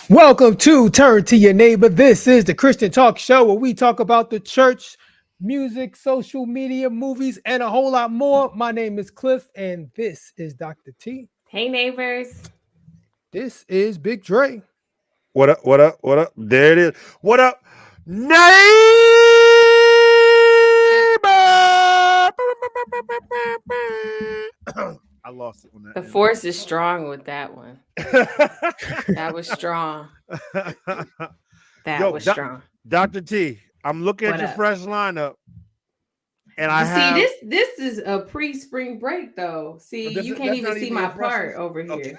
Welcome to Turn to Your Neighbor. This is the Christian Talk Show where we talk about the church, music, social media, movies, and a whole lot more. My name is Cliff, and this is Dr. T. Hey, neighbors. This is Big Dre. What up? What up? What up? There it is. What up, neighbor? I lost it on that. The force is strong with that one. That was strong. That was strong. Dr. T, I'm looking at your fresh lineup. And this is a pre-spring break though. See, you can't even see my part over here. Okay.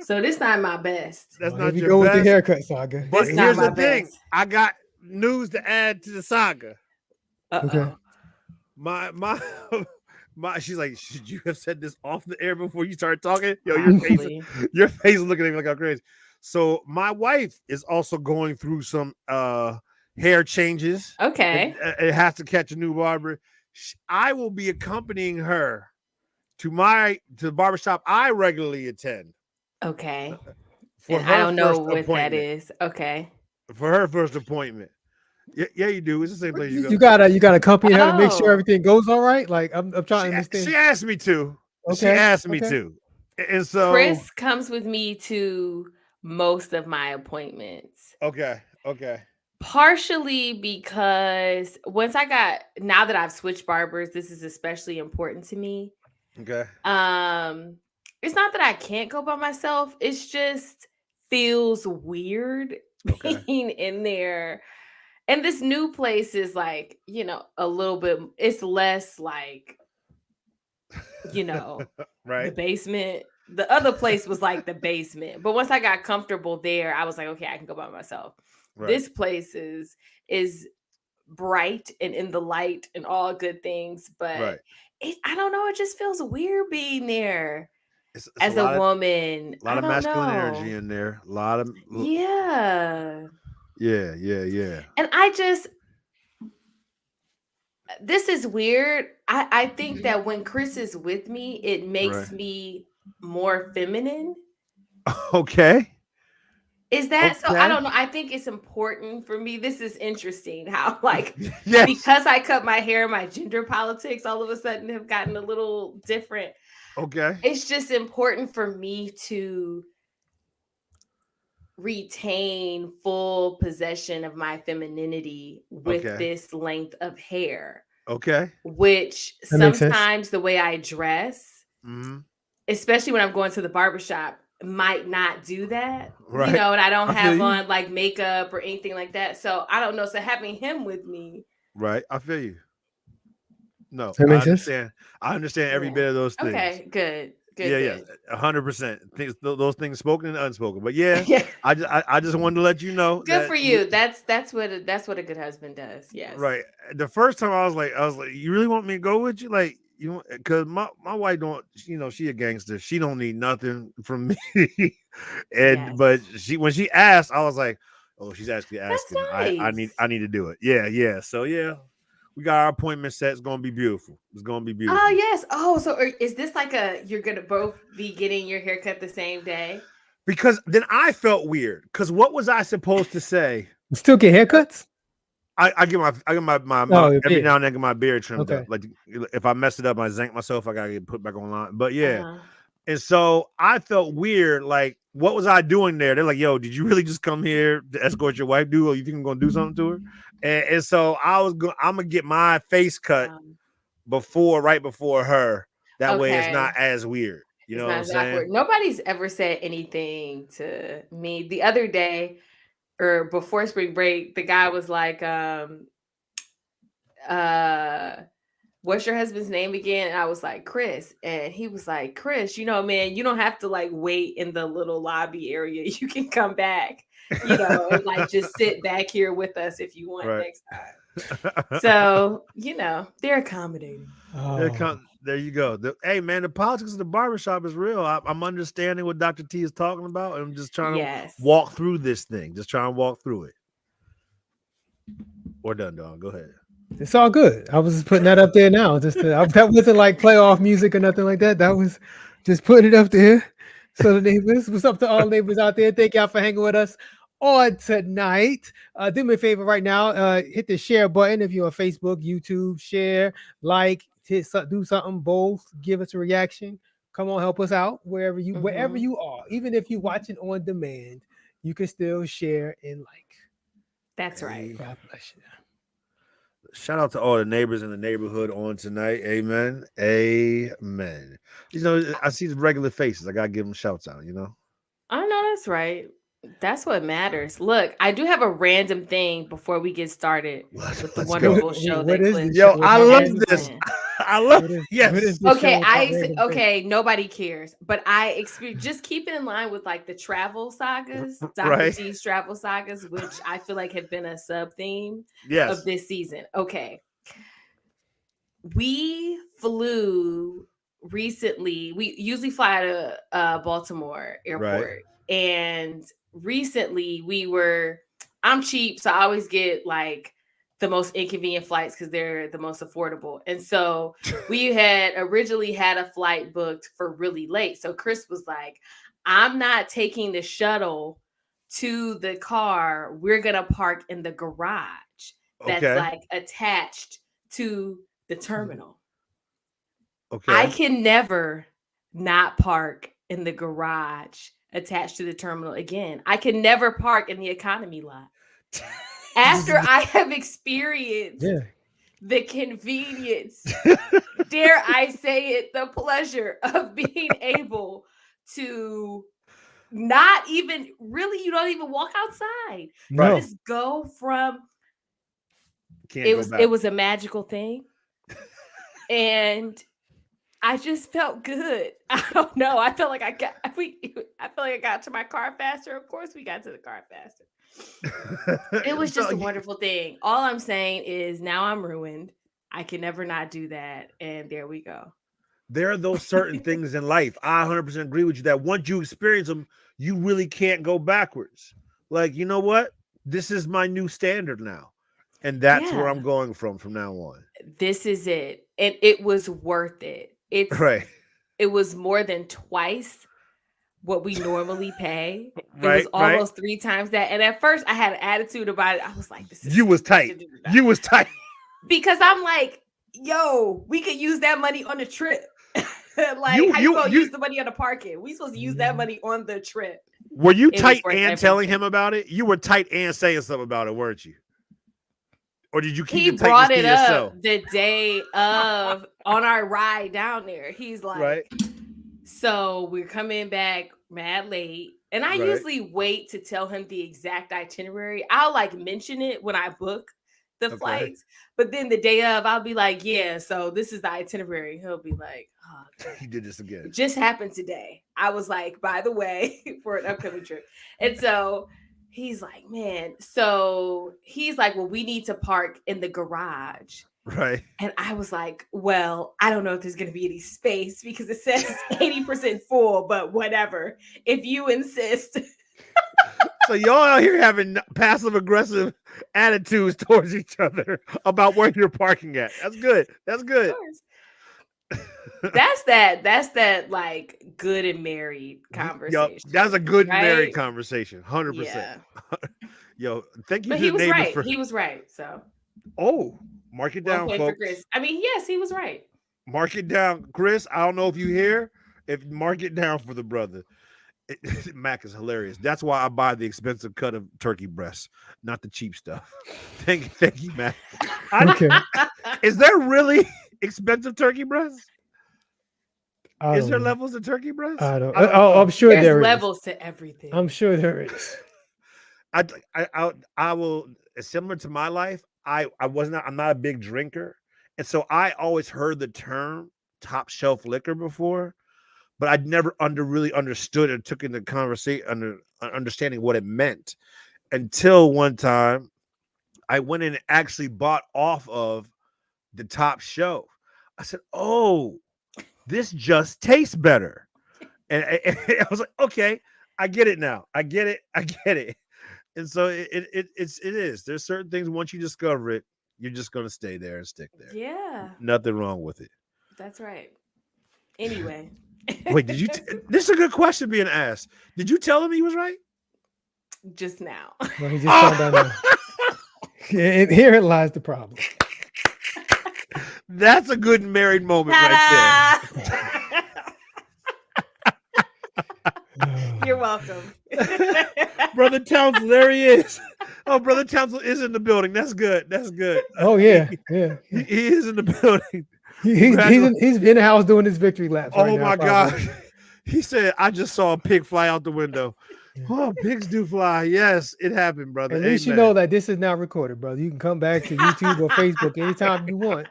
So this not my best. That's not your go best. With the haircut saga. But here's the thing. I got news to add to the saga. Okay. My she's like, should you have said this off the air before you started talking? Yo, your face is looking at me like I'm crazy. So my wife is also going through some hair changes. Okay. It has to catch a new barber. I will be accompanying her to the barbershop I regularly attend. Okay. I don't know what that is. Okay. For her first appointment. Yeah, you do. It's the same place you go. You gotta accompany her to make sure everything goes all right. Like I'm trying to understand. She asked me to. Okay. She asked me to. And so Chris comes with me to most of my appointments. Okay. Partially because now that I've switched barbers, this is especially important to me. Okay. It's not that I can't go by myself. It's just feels weird being in there. And this new place is like, a little bit, it's less like, right. The basement. The other place was like the basement. But once I got comfortable there, I was like, okay, I can go by myself. Right. This place is bright and in the light and all good things. But I don't know. It just feels weird being there. It's as a woman. A lot of masculine energy in there. A lot of Yeah. And this is weird. I think that when Chris is with me, it makes me more feminine. Okay. Is that so? I don't know. I think it's important for me. This is interesting how because I cut my hair, my gender politics all of a sudden have gotten a little different. Okay. It's just important for me to retain full possession of my femininity with this length of hair. Okay. Which sometimes the way I dress, especially when I'm going to the barbershop, might not do that. Right. And I don't have on like makeup or anything like that. So I don't know. So having him with me. Right. I feel you. No, I understand. I understand every bit of those things. Okay, good. Yeah, 100%. Those things spoken and unspoken. But I just wanted to let you know. Good for you. That's what a good husband does. Yes. Right. The first time I was like, you really want me to go with you? Like, because my wife don't, she a gangster. She don't need nothing from me. But when she asked, I was like, oh, she's actually asking. That's nice. I need to do it. Yeah. So We got our appointment set. It's gonna be beautiful. It's gonna be beautiful. Oh yes. Oh, so is this like you're gonna both be getting your haircut the same day? Because then I felt weird. Because what was I supposed to say? You still get haircuts? I get my every now and then get my beard trimmed up. Like if I mess it up, I zank myself. I gotta get put back online. But yeah, and so I felt weird. Like, what was I doing there? They're like, "Yo, did you really just come here to escort your wife? Or you think I'm gonna do something to her?" And so I'm gonna get my face cut right before her. That way, it's not as weird. You know what I'm saying? Awkward. Nobody's ever said anything to me. The other day, or before spring break, the guy was like, what's your husband's name again? And I was like, Chris. And he was like, Chris, man, you don't have to like wait in the little lobby area. You can come back, and like just sit back here with us if you want next time. So, they're accommodating. There you go. Hey, man, the politics of the barbershop is real. I'm understanding what Dr. T is talking about. And I'm just trying to walk through this thing. Just trying to walk through it. We're done, dog. Go ahead. It's all good. I was just putting that up there now. That wasn't like playoff music or nothing like that. That was just putting it up there. So the neighbors, what's up to all neighbors out there? Thank y'all for hanging with us on tonight. Do me a favor right now. Hit the share button if you're on Facebook, YouTube. Share, like, do something. Both. Give us a reaction. Come on, help us out wherever you are. Even if you're watching on demand, you can still share and like. That's right. God bless you. Shout out to all the neighbors in the neighborhood on tonight. Amen. Amen. I see the regular faces. I gotta give them shouts out. I know that's right. That's what matters. Look, I do have a random thing before we get started with the wonderful show. I love this. I love it. Yes. Okay, nobody cares. But I experience, just keep it in line with like the travel sagas, Dr. T's travel sagas, which I feel like have been a sub theme of this season. Okay. We flew recently. We usually fly to Baltimore airport. And recently I'm cheap, so I always get like the most inconvenient flights because they're the most affordable. And so we had originally had a flight booked for really late. So Chris was like, I'm not taking the shuttle to the car. We're going to park in the garage that's like attached to the terminal. Okay. I can never not park in the garage attached to the terminal again. I can never park in the economy lot. After I have experienced the convenience, dare I say it, the pleasure of being able to not even really, you don't even walk outside. No. You just go from it was a magical thing. And I just felt good. I don't know. I felt like I got to my car faster. Of course, we got to the car faster. It was just a wonderful thing. All I'm saying is now I'm ruined. I can never not do that. And there we go. There are those certain things in life. I 100% agree with you that once you experience them, you really can't go backwards. Like, you know what? This is my new standard now. And that's where I'm going from now on. This is it. And it was worth it. It was more than twice what we normally pay. It was almost 3 times that. And at first I had an attitude about it. I was like, this is You was tight. Because I'm like, yo, we could use that money on the trip. How you gonna use the money on the parking? We supposed to use that money on the trip. Were you tight and telling him about it? You were tight and saying something about it, weren't you? Or did you keep He brought it up the day of on our ride down there. He's like, so we're coming back mad late. And I usually wait to tell him the exact itinerary. I'll like mention it when I book the flights. But then the day of, I'll be like, yeah, so this is the itinerary. He'll be like, oh, he did this again. It just happened today. I was like, by the way, for an upcoming trip. And so he's like, man. So he's like, well, we need to park in the garage. Right. And I was like, well, I don't know if there's going to be any space because it says 80% full, but whatever. If you insist. So y'all out here having passive aggressive attitudes towards each other about where you're parking at. That's good. That's good. That's that like good and married conversation. That's a good and married right? conversation. 100%. Yeah. Yo, thank you But to he the was neighbors right. for. He was right. So Mark it well down, played for folks. Chris. I mean, yes, he was right. Mark it down, Chris. I don't know if you hear. If mark it down for the brother. Mac is hilarious. That's why I buy the expensive cut of turkey breasts, not the cheap stuff. Thank you, Mac. Okay. Is there really expensive turkey breasts? I Is there don't know. levels of turkey breasts? I don't. I don't Oh, know. I'm sure There's there is. levels to everything. I'm sure there is. I will. Similar to my life, I'm not a big drinker, and so I always heard the term top shelf liquor before, but I'd never really understood or took into conversation understanding what it meant until one time I went in and actually bought off of the top shelf. I said, "Oh, this just tastes better," and I was like, "Okay, I get it now. I get it. I get it." And so it is. There's certain things once you discover it, you're just gonna stay there and stick there. Yeah, Nothing wrong with it. that's right. Anyway. Wait, did you? This is a good question being asked. Did you tell him he was right? Just now. Well, he just found out now. Here lies the problem. That's a good married moment right there. You're welcome. Brother Townsend, there he is. Oh, Brother Townsend is in the building. That's good. That's good. Oh yeah. He is in the building. He's in the house doing his victory laps. Oh right now, my probably. God. He said, I just saw a pig fly out the window. Oh, pigs do fly. Yes, it happened, brother. At least you know that this is now recorded, brother. You can come back to YouTube or Facebook anytime you want.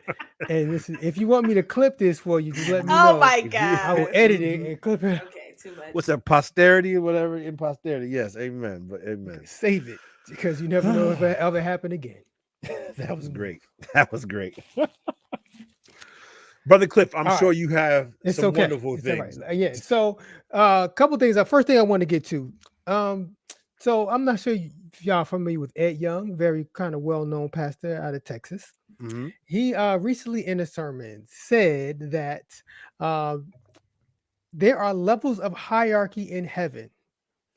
And if you want me to clip this for you, just let me know. Oh my God. I will edit it and clip it. Okay, too much. What's that? Posterity or whatever? In posterity. Yes, amen. But amen. Save it because you never know if it ever happen again. That was great. That was great. Brother Cliff, I'm sure you have some wonderful things. Right. Yeah. So a couple things. The first thing I want to get to. So I'm not sure if y'all are familiar with Ed Young, very kind of well-known pastor out of Texas. Mm-hmm. He recently in a sermon said that there are levels of hierarchy in heaven.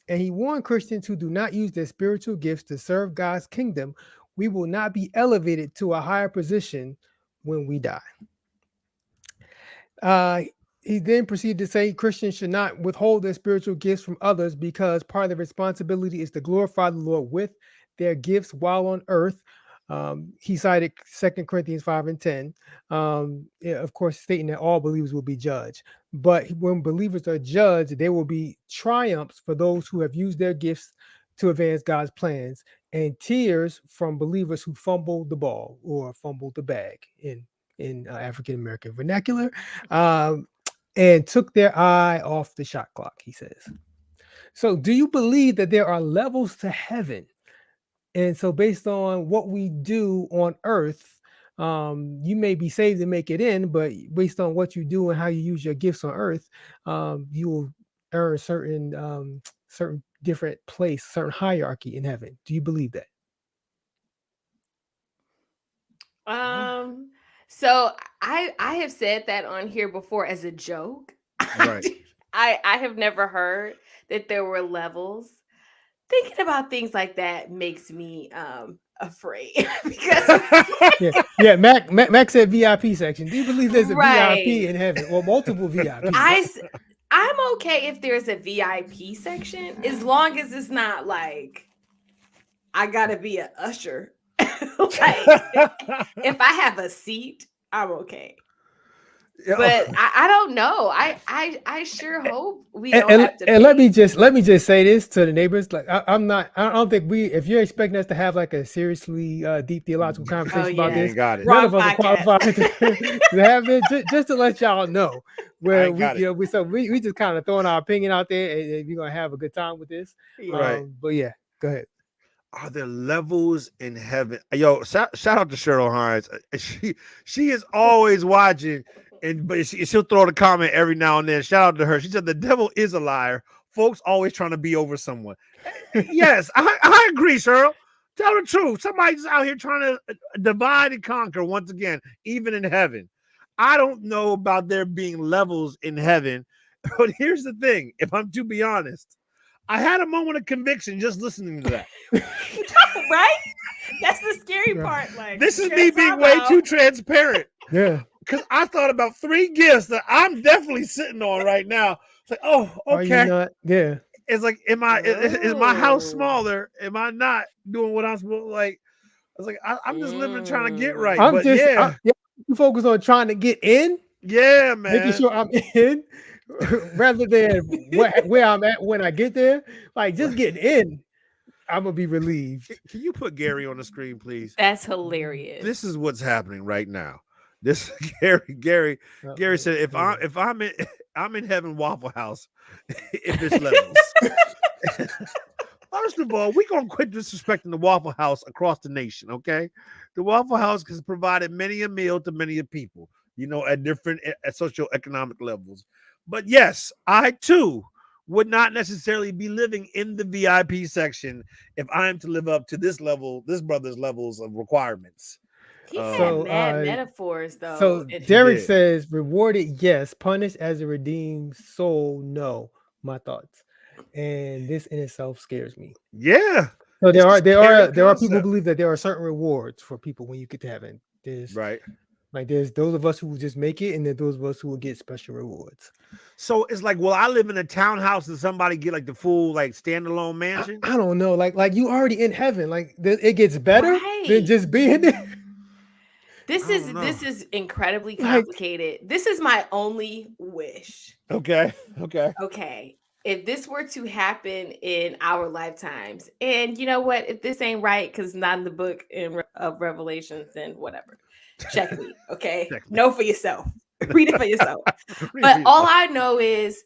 And he warned Christians who do not use their spiritual gifts to serve God's kingdom, we will not be elevated to a higher position when we die. He then proceeded to say Christians should not withhold their spiritual gifts from others because part of the responsibility is to glorify the Lord with their gifts while on earth. He cited 2 Corinthians 5 and 10, of course, stating that all believers will be judged. But when believers are judged, there will be triumphs for those who have used their gifts to advance God's plans, and tears from believers who fumbled the ball or fumbled the bag in African American vernacular, and took their eye off the shot clock, he says. So do you believe that there are levels to heaven? And so based on what we do on earth, you may be saved and make it in, but based on what you do and how you use your gifts on earth, you will earn certain different place, certain hierarchy in heaven. Do you believe that? So I have said that on here before as a joke. Right. I have never heard that there were levels. Thinking about things like that makes me afraid because yeah. Mac said VIP section. Do you believe there's a VIP in heaven or multiple VIP? I'm okay if there's a VIP section as long as it's not like I gotta be an usher. Like, if I have a seat, I'm okay. But I don't know. I sure hope we don't have to pay. And let me just say this to the neighbors. Like I don't think if you're expecting us to have like a seriously deep theological conversation about this, none of us are qualified to have it. Just to let y'all know where we just kind of throwing our opinion out there, and we're gonna have a good time with this. Right. But yeah, go ahead. Are there levels in heaven? Yo, shout out to Cheryl Hines. She is always watching, but she'll throw the comment every now and then. Shout out to her. She said the devil is a liar. folks always trying to be over someone. Yes, I agree, Cheryl. Tell the truth. Somebody's out here trying to divide and conquer once again, even in heaven. I don't know about there being levels in heaven, but here's the thing. If I'm to be honest, I had a moment of conviction just listening to that. Right? That's the scary part. Like, this is me being way too transparent. Yeah. Because I thought about 3 gifts that I'm definitely sitting on right now. It's like, oh, okay. Are you not? Yeah. It's like, is my house smaller? Am I not doing what I'm supposed to like? I was like, I'm just living trying to get right. I'm but just yeah. You focus on trying to get in. Yeah, man. Making sure I'm in rather than where I'm at when I get there. Like just getting in, I'm gonna be relieved. Can you put Gary on the screen, please? That's hilarious. This is what's happening right now. This Gary said, if I'm in heaven, Waffle House, if it's levels. First of all, we're gonna quit disrespecting the Waffle House across the nation, okay? The Waffle House has provided many a meal to many a people, at different socioeconomic levels. But yes, I too would not necessarily be living in the VIP section if I am to live up to this brother's levels of requirements. He had mad metaphors, though. So Derek says, rewarded, yes. Punished as a redeemed soul, no. My thoughts. And this in itself scares me. Yeah. So there are people who believe that there are certain rewards for people when you get to heaven. There's those of us who just make it, and then those of us who will get special rewards. So it's like, will I live in a townhouse and somebody get like the full like standalone mansion? I don't know. Like you already in heaven. Like it gets better than just being there. This is incredibly complicated. This is my only wish. Okay. If this were to happen in our lifetimes, and you know what, if this ain't right because it's not in the book of Revelations, then whatever. Check me, okay? Know for yourself. Read it for yourself. But all I know is,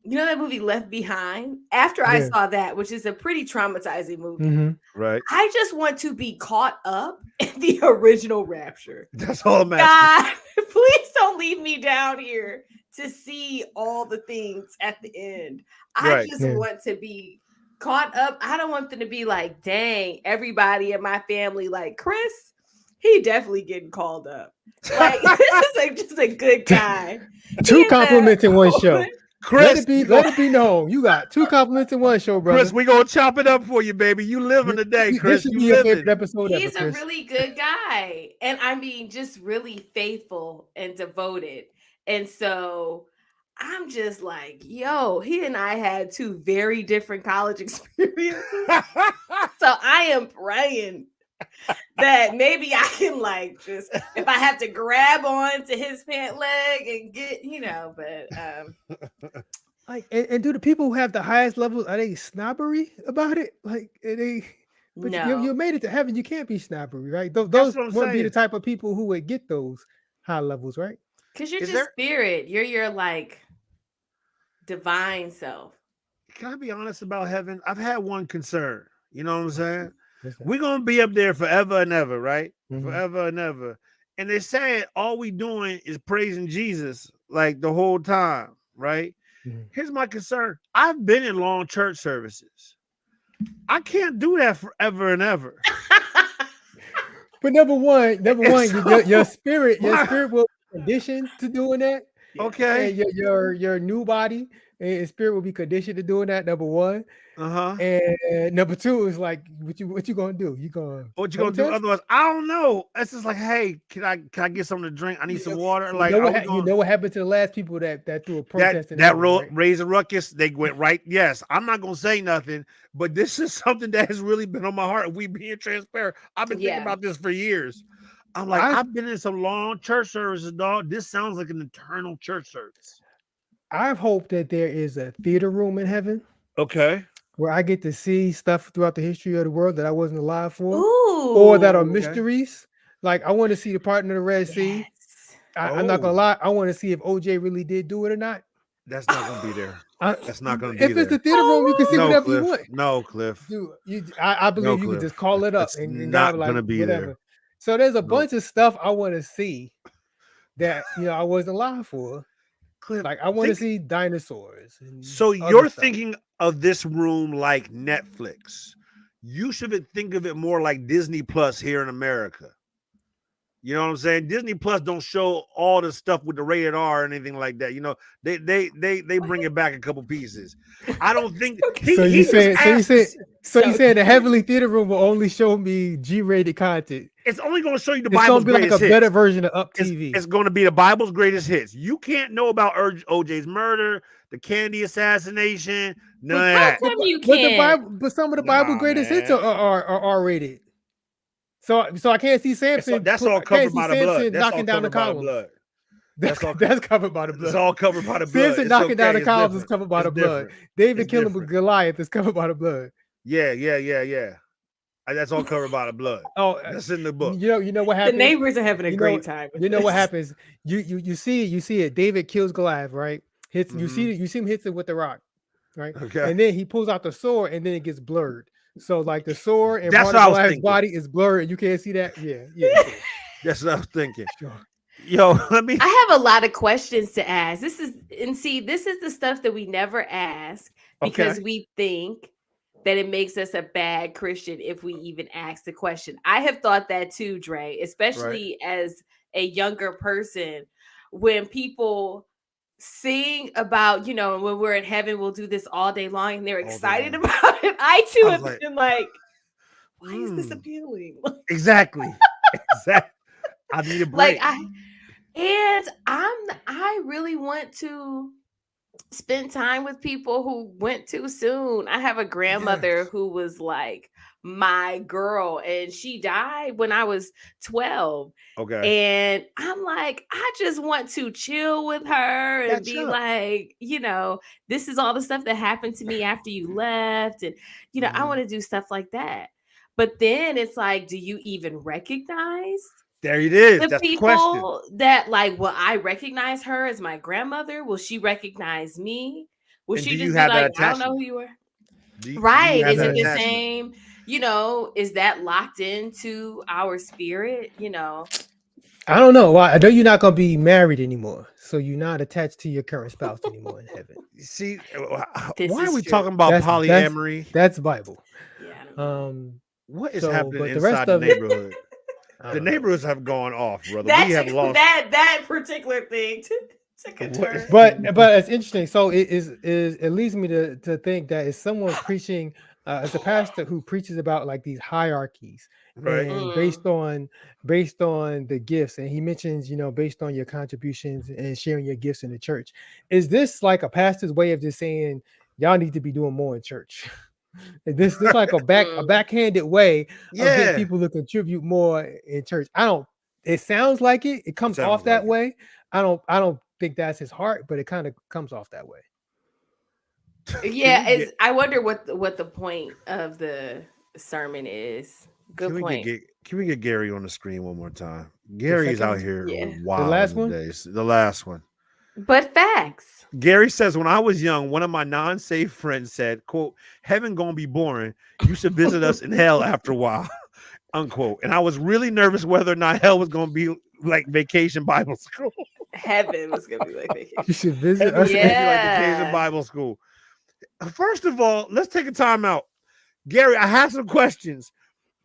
that movie Left Behind? After I saw that, which is a pretty traumatizing movie, right? I just want to be caught up in the original rapture. That's all I'm asking. God, please don't leave me down here to see all the things at the end. I just want to be caught up. I don't want them to be like, dang, everybody in my family, like Chris, he definitely getting called up. Like, this is like just a good guy. 2 compliments in one show. Chris, let it be known. You got 2 compliments in one show, brother. Chris, we gonna chop it up for you, baby. You living today, Chris. This should be your favorite episode He's ever, a really good guy. And I mean, just really faithful and devoted. And so I'm just like, yo, he and I had 2 very different college experiences. So I am praying that maybe I can like just, if I have to grab on to his pant leg and get, but like, and do the people who have the highest levels, are they snobbery about it? Like, but no. You made it to heaven, you can't be snobbery, right? Those wouldn't be the type of people who would get those high levels, right? Because you're spirit. You're your like divine self. Can I be honest about heaven? I've had one concern. You know what I'm saying? We're gonna be up there forever and ever, right? Forever and ever. And they say all we doing is praising Jesus like the whole time, right? Here's my concern. I've been in long church services. I can't do that forever and ever. But number one, your spirit will be conditioned to doing that. Okay. And your new body and spirit will be conditioned to doing that. Number one. And number 2 is like, what you gonna do? What you gonna do? Otherwise, I don't know. It's just like, hey, can I get something to drink? I need some water. Like, you know what happened to the last people that threw a protest? Raised a ruckus. They went right. Yes, I'm not gonna say nothing, but this is something that has really been on my heart. We being transparent. I've been thinking about this for years. I'm like, I've been in some long church services, dog. This sounds like an eternal church service. I've hoped that there is a theater room in heaven. Okay. Where I get to see stuff throughout the history of the world that I wasn't alive for. Ooh, or that are mysteries. Like, I want to see the part of the Red Sea. I'm not gonna lie. I want to see if OJ really did do it or not. That's not gonna be there. That's not gonna be there. If it's the theater room, you can see whatever you want. No, Cliff. Dude, I believe you can just call it up and not like, gonna be whatever. there. So there's a bunch of stuff I want to see that I wasn't alive for. Cliff, Like I want to see dinosaurs. And so other you're stuff. thinking of this room like Netflix. You should think of it more like Disney Plus here in America. You know what I'm saying? Disney Plus don't show all the stuff with the rated R or anything like that. You know, they bring it back a couple pieces. I don't think So you saying So you saying the Heavenly Theater Room will only show me G-rated content. it's only going to show you the It's gonna Bible's be like a greatest hits. better version of Up TV. It's going to be the Bible's greatest hits. You can't know about OJ's murder, the Kennedy assassination, none of how that. come you But the can't? Bible, but some of the Bible greatest hits are R-rated. So I can't see Samson. That's all I can't covered see by the blood. Samson That's all knocking down the covered by the columns. blood. That's covered by the blood. It's all covered by the blood. Samson It's knocking down okay. the columns It's is covered by different. the It's blood. different. David It's killing different. Goliath is covered by the blood. Yeah. That's all covered by the blood. Oh, That's in the book. You know what The happens? neighbors are having a You great know- time. with You know what this. happens? You see it. David kills Goliath, right? Hits you Mhm. see him hits it with the rock, right? Okay. And then he pulls out the sword, and then it gets blurred. So like the sword and That's part what of I was Goliath's thinking. body is blurred, and you can't see that. Yeah. That's what I was thinking. Sure. Yo, let me. I have a lot of questions to ask. This is the stuff that we never ask because Okay. we think that it makes us a bad Christian if we even ask the question. I have thought that too, Dre, especially as a younger person. When people sing about, when we're in heaven, we'll do this all day long, and they're All day excited long. about it. I too I have was been like, why is this Mm. appealing? Exactly. I need a break. I really want to spend time with people who went too soon. I have a grandmother Yes. who was like my girl, and she died when I was 12. Okay. And I'm like, I just want to chill with her and Catch be up. like, this is all the stuff that happened to me after you left. And, I Mhm. want to do stuff like that. But then it's like, do you even recognize There it is. the That's the question. people that will I recognize her as my grandmother? Will she recognize me? Will And she do you just be have that like, I don't know attachment? who you are? Do you Right. have Is that it the attachment? same? Is that locked into our spirit? I don't know. Why? I know you're not gonna be married anymore, so you're not attached to your current spouse anymore in heaven. See, This why is are we true. talking about That's polyamory? that's Bible. Yeah, I don't know. What is So, happening but the rest inside the of it, neighborhood? I The don't know. neighborhoods have gone off, brother. That We have took- lost. that particular thing took a What- turn. But it's interesting. So it leads me to think that if someone preaching, as a pastor who preaches about like these hierarchies, Right. and based on the gifts, and he mentions based on your contributions and sharing your gifts in the church, is this like a pastor's way of just saying y'all need to be doing more in church? This like a backhanded way of Yeah. getting people to contribute more in church. It sounds like it. It comes sounds off that like it. way. I don't think that's his heart, but it kind of comes off that way. Yeah, Can we I wonder what the point of the sermon is. Good point. Can we get Gary on the screen one more time? Gary's second out one? here Yeah. wild last one? days. The last one. But facts. Gary says, when I was young, one of my non-safe friends said, quote, heaven gonna be boring. You should visit us in hell after a while, unquote. And I was really nervous whether or not hell was gonna be like Vacation Bible School. Heaven was gonna be like You vacation. should visit Heaven was us. gonna be like Yeah. Vacation Bible School. First of all, let's take a time out. Gary, I have some questions.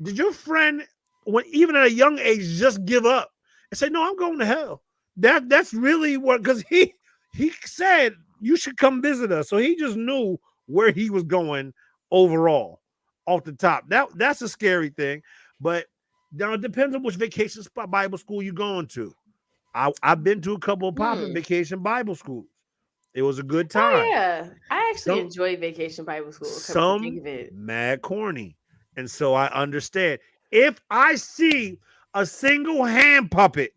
Did your friend, when even at a young age, just give up and say, no, I'm going to hell? That's really what, because he said you should come visit us. So he just knew where he was going overall off the top. That's a scary thing. But now it depends on which vacation Bible school you're going to. I've been to a couple of popping vacation Bible schools. It was a good time. Oh yeah, I actually Some- enjoy Vacation Bible School. come to Some think of it. mad corny. And so I understand. If I see a single hand puppet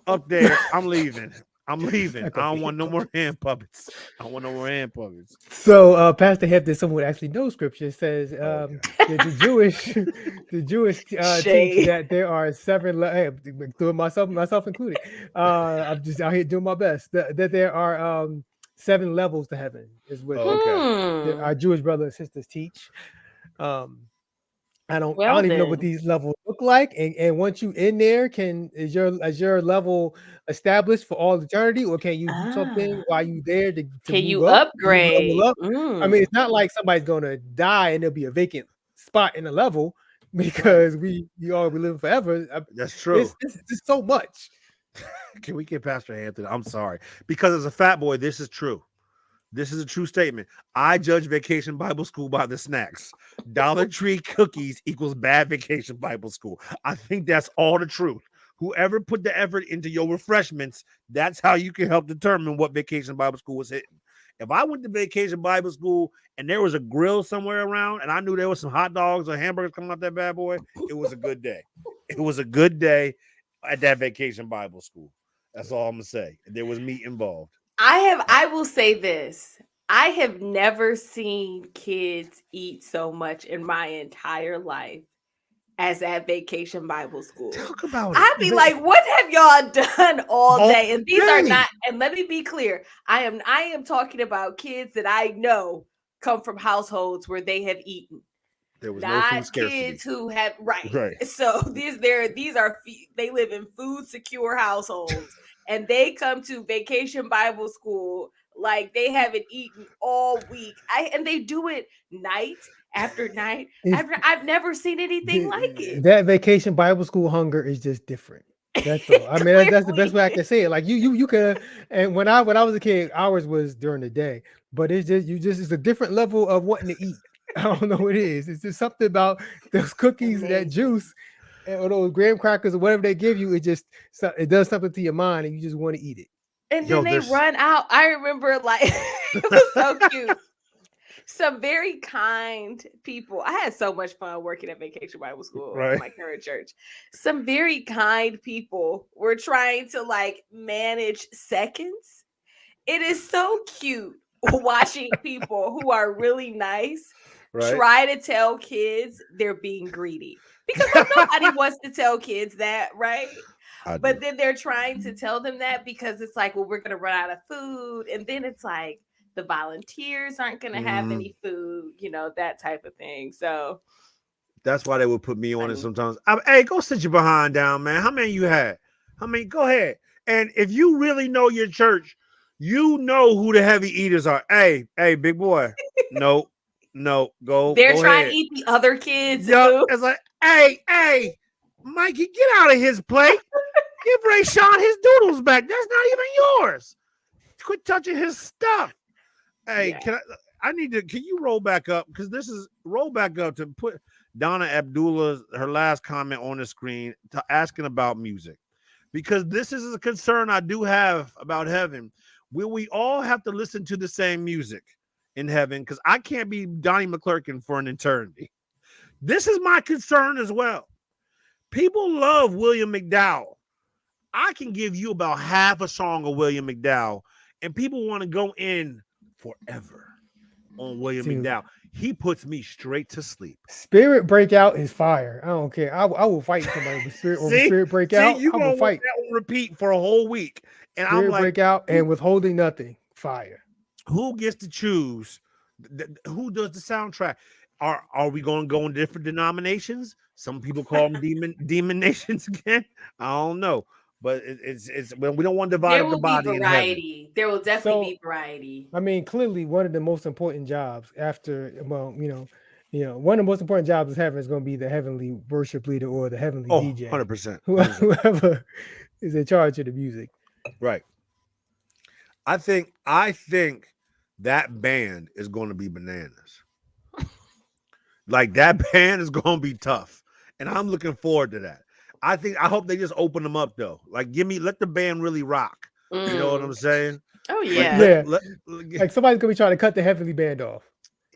up there, I'm leaving. I'm leaving. I don't want no more hand puppets. I don't want no more hand puppets. So Pastor Hefton, someone actually knows scripture, says Okay. the Jewish teach Shade. that there are 7 doing myself included. I'm just out here doing my best. That there are 7 levels to heaven is what Oh, okay. our Jewish brothers and sisters teach. I Well, don't even know what then. these levels look like. And once you in there, is your level established for all eternity, or can you do something Ah, while you there to can move you up, move level upgrade? up? I mean, it's not like somebody's gonna die and there'll be a vacant spot in the level Right. because we all be living forever. That's true. It's just so much. Can we get Pastor Anthony? I'm sorry. Because as a fat boy, this is true. This is a true statement. I judge Vacation Bible School by the snacks. Dollar Tree cookies equals bad Vacation Bible School. I think that's all the truth. Whoever put the effort into your refreshments, that's how you can help determine what Vacation Bible School was hitting. If I went to Vacation Bible School and there was a grill somewhere around and I knew there was some hot dogs or hamburgers coming out that bad boy, it was a good day. It was a good day at that Vacation Bible School. That's all I'm gonna say. There was meat involved. I will say this. I have never seen kids eat so much in my entire life as at Vacation Bible School. Talk about it. I'd be like, what have y'all done all day? And these are day. not, and let me be clear, I am talking about kids that I know come from households where they have eaten. There was Not no food scarcity. kids who have Right. So these are they live in food secure households, and they come to Vacation Bible School like they haven't eaten all week. And they do it night after night. I've never seen anything like it. That Vacation Bible School hunger is just different. That's all. I mean, that's the best way I can say it. Like you could. And when I was a kid, ours was during the day, but it's a different level of wanting to eat. I don't know what it is. It's just something about those cookies, that juice, or those graham crackers, or whatever they give you. It does something to your mind, and you just want to eat it. And then they run out. I remember, like, it was so cute. Some very kind people. I had so much fun working at Vacation Bible School, my current church. Some very kind people were trying to like manage seconds. It is so cute watching people who are really nice try to tell kids they're being greedy, because nobody wants to tell kids that, right? But then they're trying to tell them that because it's like, well, we're going to run out of food. And then it's like, the volunteers aren't going to have any food, that type of thing. So that's why they would put me on it sometimes. Hey, go sit your behind down, man. How many you had? Go ahead. And if you really know your church, you know who the heavy eaters are. Hey, big boy. No, go. They're go trying ahead. to eat the other kids. It's like, hey, Mikey, get out of his plate. Give Ray Sean his doodles back. That's not even yours. Quit touching his stuff. Hey, can you roll back up? Because roll back up to put Donna Abdullah's, her last comment on the screen, to asking about music. Because this is a concern I do have about heaven. Will we all have to listen to the same music in heaven? Because I can't be Donnie McClurkin for an eternity. This is my concern as well. People love William McDowell. I can give you about half a song of William McDowell, and people want to go in forever on William McDowell. He puts me straight to sleep. Spirit Breakout is fire. I don't care. I will fight somebody with Spirit Breakout. You gonna fight that on repeat for a whole week. And Spirit I'm like, Breakout and Withholding Nothing. Fire. Who gets to choose? Who does the soundtrack? Are we going to go in different denominations? Some people call them demon nations again. I don't know. But it's when we don't want to divide the body. There will be variety. There will definitely be variety. I mean, clearly one of the most important jobs after, one of the most important jobs is having is going to be the heavenly worship leader or the heavenly DJ. 100%. Whoever is in charge of the music. Right. I think that band is going to be bananas. Like, that band is going to be tough. And I'm looking forward to that. I hope they just open them up though. Like, let the band really rock. You know what I'm saying? Oh yeah. Like somebody's gonna be trying to cut the heavenly band off.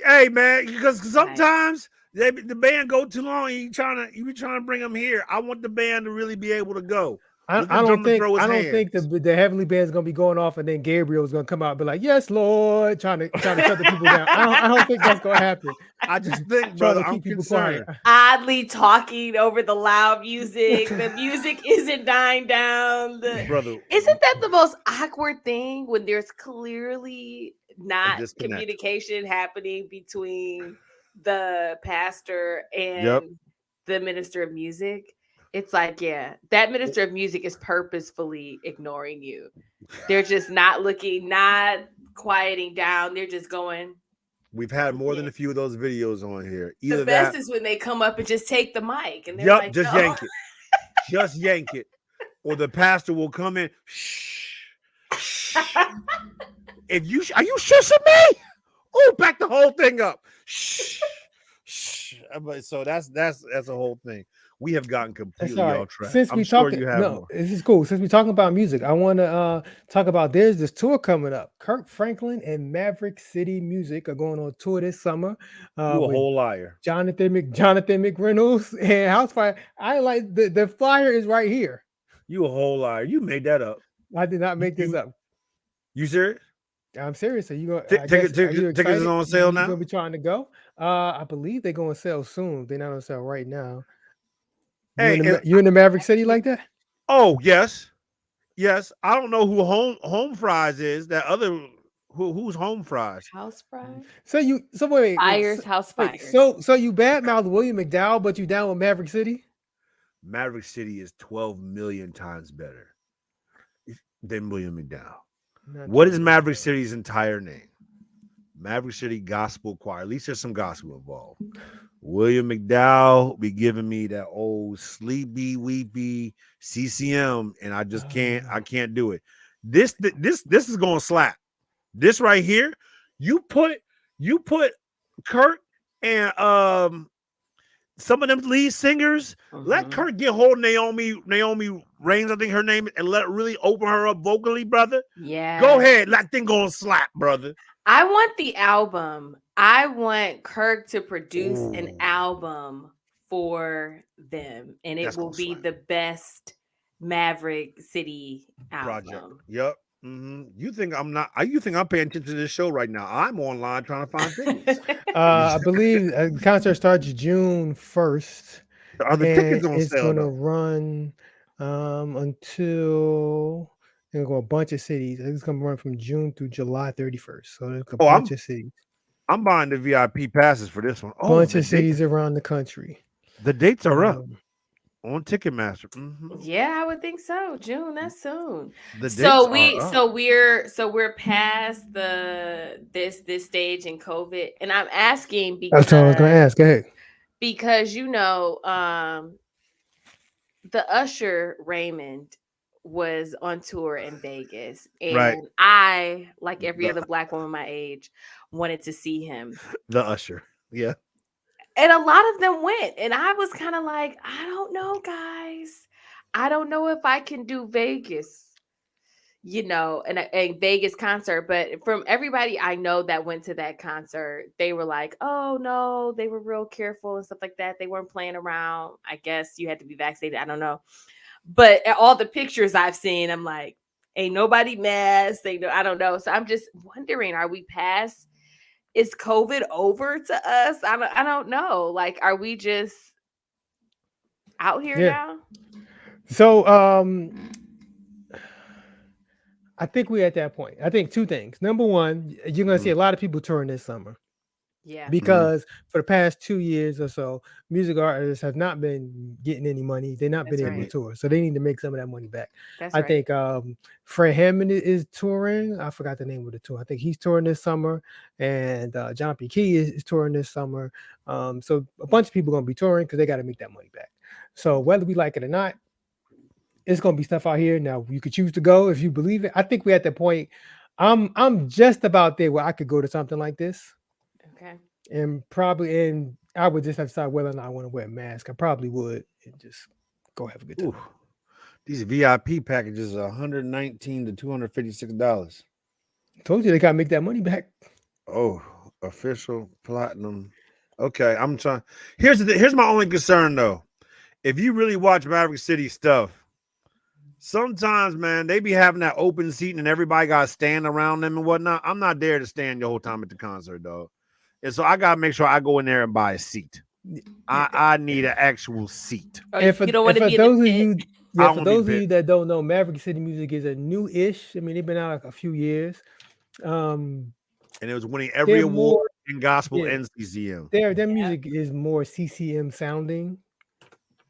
Hey man, because sometimes the band go too long. You be trying to bring them here. I want the band to really be able to go. I don't think the heavenly band is gonna be going off, and then Gabriel is gonna come out and be like, "Yes, Lord," trying to cut the people down. I don't think that's gonna happen. I just think, brother, I'm concerned. Oddly talking over the loud music. The music isn't dying down. Brother, isn't that the most awkward thing when there's clearly not communication happening between the pastor and the minister of music, it's like, yeah, that minister of music is purposefully ignoring you. They're just not looking, not quieting down. They're just going. We've had more than a few of those videos on here. The Either best that, is when they come up and just take the mic and they're yup, like, just no. yank it, just yank it, or the pastor will come in. Shh, shh. If you are you shushing me? Oh, back the whole thing up. Shh, shh. So that's a whole thing. We have gotten completely off track. Since I'm we sure talking, you have no, more. this is cool. Since we're talking about music, I want to talk about there's this tour coming up. Kirk Franklin and Maverick City Music are going on tour this summer You a with whole liar. Jonathan McReynolds and Housefire. I like the flyer is right here. You a whole liar. You made that up. I did not make this up. You serious? I'm serious. Are you going? Tickets is on sale now. You gonna be trying to go? I believe they're going to sell soon. They're not on sale right now. You in the Maverick City like that? Oh yes. I don't know who home fries is. That other who's home fries? House fries. So wait, Fires, house fires. So you badmouth William McDowell, but you down with Maverick City? Maverick City is 12 million times better than William McDowell. What is Maverick City's entire name? Maverick City Gospel Choir. At least there's some gospel involved. William McDowell be giving me that old sleepy weepy CCM, and I just can't. I can't do it. This is gonna slap. This right here. You put Kirk and some of them lead singers. Let Kirk get hold of Naomi Reigns, I think her name, and let it really open her up vocally, brother. Yeah. Go ahead. That thing gonna slap, brother. I want the album. I want Kirk to produce an album for them, and it will be the best Maverick City album. Project. Yep. You think I'm not? You think I'm paying attention to this show right now? I'm online trying to find tickets. I believe the concert starts June 1st. Are the tickets on it's sale? It's going to run until go a bunch of cities. I think it's going to run from June through July 31st. So there's a bunch of cities. I'm buying the VIP passes for this one. Bunch of cities around the country. The dates are up on Ticketmaster. Yeah, I would think so. June, that's soon. The dates we're past this stage in COVID, and I'm asking because that's what I was going to ask. Go ahead. Because the Usher Raymond was on tour in Vegas, and I, like every other Black woman my age, wanted to see him. The Usher, yeah. And a lot of them went, and I was kind of like, I don't know, guys. I don't know if I can do Vegas, and a Vegas concert. But from everybody I know that went to that concert, they were like, oh, no, they were real careful and stuff like that. They weren't playing around. I guess you had to be vaccinated. I don't know. But all the pictures I've seen, I'm like, ain't nobody masked. I don't know. So I'm just wondering, are we past? Is COVID over to us? I don't know. Like, are we just out here now? So I think we're at that point. I think two things. Number one, you're gonna see a lot of people touring this summer. Yeah. Because for the past 2 years or so, music artists have not been getting any money. They've not been able to tour. So they need to make some of that money back. I think Fred Hammond is touring. I forgot the name of the tour. I think he's touring this summer. And John P. Key is touring this summer. So a bunch of people are going to be touring because they got to make that money back. So whether we like it or not, it's going to be stuff out here. Now, you could choose to go if you believe it. I think we're at the point. I'm just about there where I could go to something like this. Okay. And I would just have to decide whether or not I want to wear a mask. I probably would, and just go have a good time. Ooh, these VIP packages are $119 to $256. Told you they gotta make that money back. Oh, official platinum. Okay, I'm trying. Here's my only concern though. If you really watch Maverick City stuff, sometimes, man, they be having that open seat and everybody got to stand around them and whatnot. I'm not there to stand the whole time at the concert, dog. And so I got to make sure I go in there and buy a seat. I need an actual seat. And you don't want to be in the pit. For those of you that don't know, Maverick City Music is a new-ish. I mean, they've been out like a few years. And it was winning every award in gospel and CCM. Their music is more CCM sounding.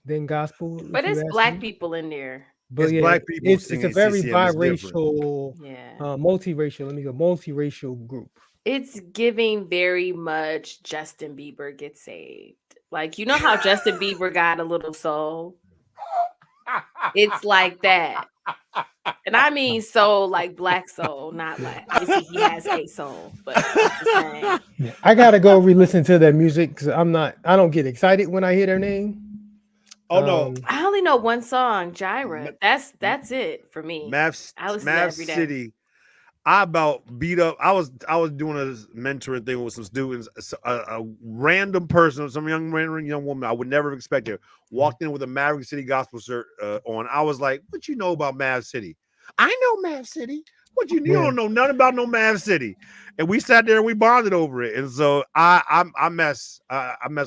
than gospel, But if you it's ask black me. people in there. But It's yeah, black people it's a singing very CCM. It's different. biracial, Yeah. multiracial. Let me go multiracial group. It's giving very much Justin Bieber gets saved. Like, you know how Justin Bieber got a little soul? It's like that. And I mean soul, like black soul, not like obviously he has a soul, but I'm just saying. Yeah, I gotta go re-listen to that music because I don't get excited when I hear their name. Oh no, I only know one song, Gyra. M- That's it for me. Mav I listen to that Mav every day. City. I about beat up. I was doing a mentoring thing with some students. A random person, some young woman I would never have expected, walked in with a Maverick City gospel shirt on. I was like, "What you know about Mav City?" I know Mav City. What you Yeah. don't know nothing about no Mav City. And we sat there and we bonded over it. And so I mess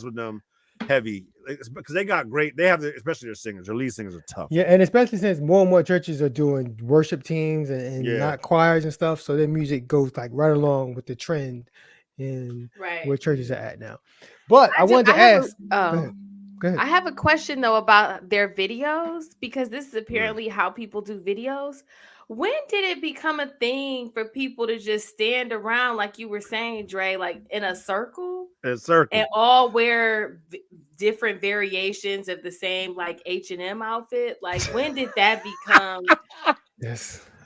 with them heavy because they got great. They have especially their singers. Their lead singers are tough. Yeah, and especially since more and more churches are doing worship teams and not choirs and stuff, so their music goes like right along with the trend and where churches are at now. But I wanted to ask. Go ahead. I have a question though about their videos because this is apparently how people do videos. When did it become a thing for people to just stand around, like you were saying, Dre, like in a circle? And all wear different variations of the same like H&M outfit? Like, when did that become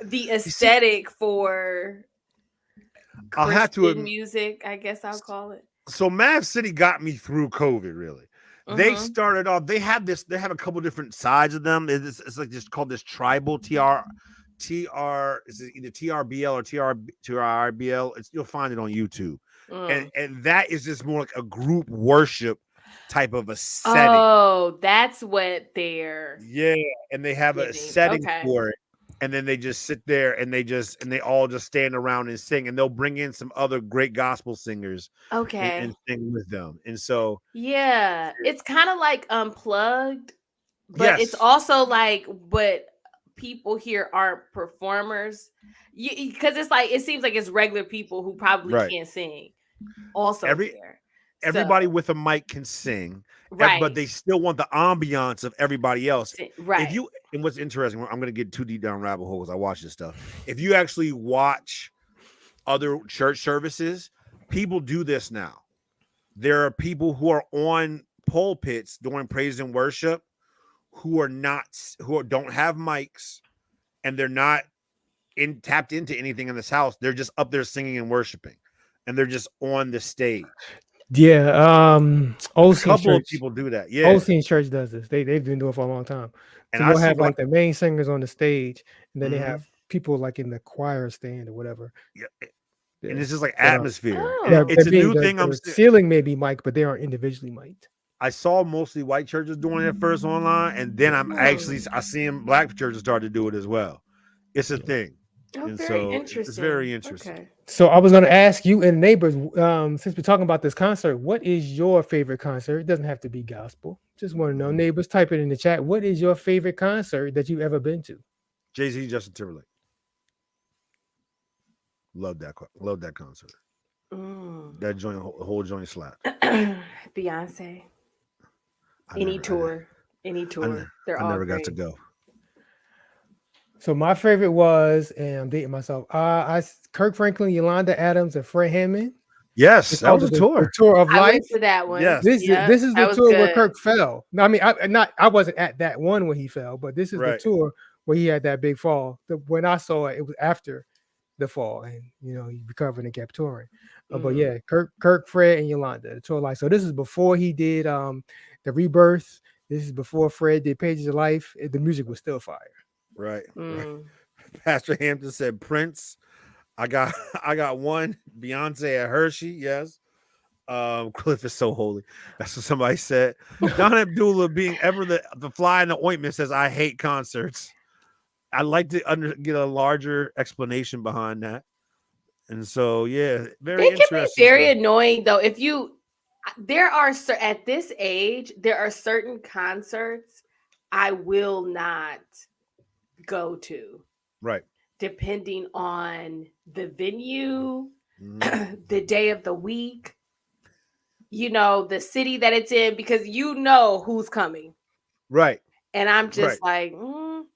the aesthetic for Christian music? I guess I'll call it. So Mav City got me through COVID. Really, they started off. They have a couple different sides of them. It's like just called this tribal TR. Is it either TRBL or TRBL? You'll find it on YouTube, and that is just more like a group worship type of a setting. Oh, that's what they're and they have a setting for it, and then they just sit there and they all just stand around and sing, and they'll bring in some other great gospel singers, and sing with them, and so it's kind of like Unplugged, but it's also like but people here aren't performers, because it's like it seems like it's regular people who probably can't sing also everybody with a mic can sing, but they still want the ambiance of everybody else. And what's interesting, I'm going to get too deep down rabbit hole because I watch this stuff. If you actually watch other church services, people do this now. There are people who are on pulpits during praise and worship who don't have mics, and they're not tapped into anything in this house. They're just up there singing and worshiping, and they're just on the stage. Yeah, a couple of people do that. Yeah, Olsen Church does this. They've been doing it for a long time. So you'll have like the main singers on the stage, and then they have people like in the choir stand or whatever. Yeah. And it's just like atmosphere. It's a new thing. I'm ceiling maybe mic, but they aren't individually mic'd. I saw mostly white churches doing it first online, and then I see black churches start to do it as well. It's a thing. And so it's very interesting. Okay. So I was going to ask you and neighbors, since we're talking about this concert, what is your favorite concert? It doesn't have to be gospel. Just want to know. Neighbors, type it in the chat. What is your favorite concert that you've ever been to? Jay-Z, Justin Timberlake. Love that concert. That joint, whole joint slapped. Beyonce. Any tour. They're all never great. got to go. So my favorite was, and I'm dating myself, Kirk Franklin, Yolanda Adams, and Fred Hammond. Yes, that was a tour. The tour of life. I went to that one. Yes. This is the tour where Kirk fell. No, I mean, I wasn't at that one when he fell, but this is the tour where he had that big fall. When I saw it, it was after the fall, and he recovered and kept touring. But yeah, Kirk, Fred, and Yolanda, the tour of life. So this is before he did the Rebirth. This is before Fred did Pages of Life. The music was still fire. Right. Pastor Hampton said Prince. I got one. Beyonce at Hershey. Yes. Cliff is so holy. That's what somebody said. Don Abdullah, being ever the fly in the ointment, says I hate concerts. I'd like to get a larger explanation behind that. And so very interesting. Can be very annoying though. At this age, there are certain concerts I will not go to, right, depending on the venue, the day of the week, the city that it's in, because who's coming. Right. And I'm just Right. like, Don't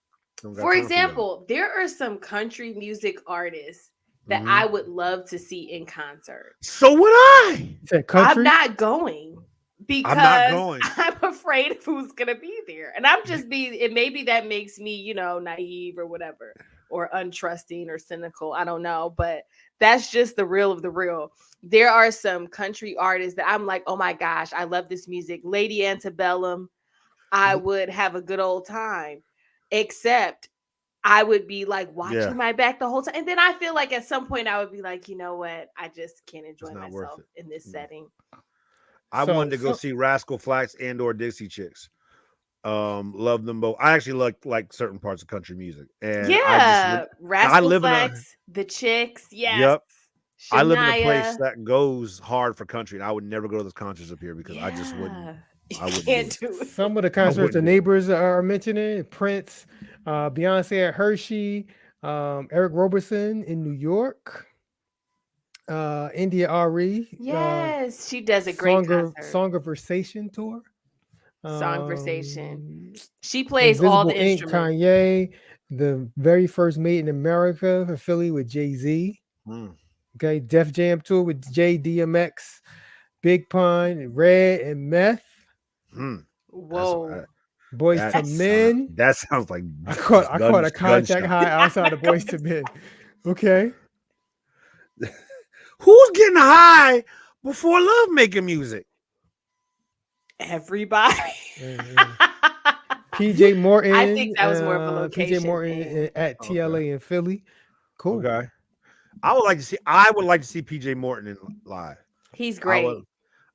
got for time for y'all. example, there are some country music artists that Mhm. I would love to see in concert. So would I. You said I'm country. not going I'm not because going. I'm afraid of who's gonna be there. And I'm just being, and maybe that makes me, naive or whatever, or untrusting or cynical. I don't know, but that's just the real of the real. There are some country artists that I'm like, oh my gosh, I love this music. Lady Antebellum, I would have a good old time. Except I would be like Yeah, watching my back the whole time. And then I feel like at some point I would be like, you know what? I just can't it's enjoy not worth myself it. in this setting. I So, wanted to go see Rascal Flatts and or Dixie Chicks. Love them both. I actually like certain parts of country music, and Yeah. I Rascal live in a Flex, the Chicks. Yes. yep. I live in a place Shania. that goes hard for country, and I would never go to those concerts up here because I just wouldn't. Yeah. You I wouldn't do can't it. do it. some of the I concerts the wouldn't do it. neighbors are mentioning: Prince, Beyonce at Hershey, Eric Roberson in New York, India Ari, Yes. She does a great concert. Songversation tour, Songversation. um, She plays all Invisible the Ink, instruments. Kanye, the very first Made in America for Philly with Jay-Z. Mm, Okay, Def Jam tour with JDMX, Big Pun, Red, and Meth. mm. That's Whoa. Boys to Men. that sounds like I caught a contact gunshot. high outside of Boys to Men. Okay. Who's getting high before love making music? Everybody. PJ Morton. I think that was more of a PJ location Morton thing. at Okay. TLA in Philly. Cool. Okay. I would like to see PJ Morton live. He's I would great.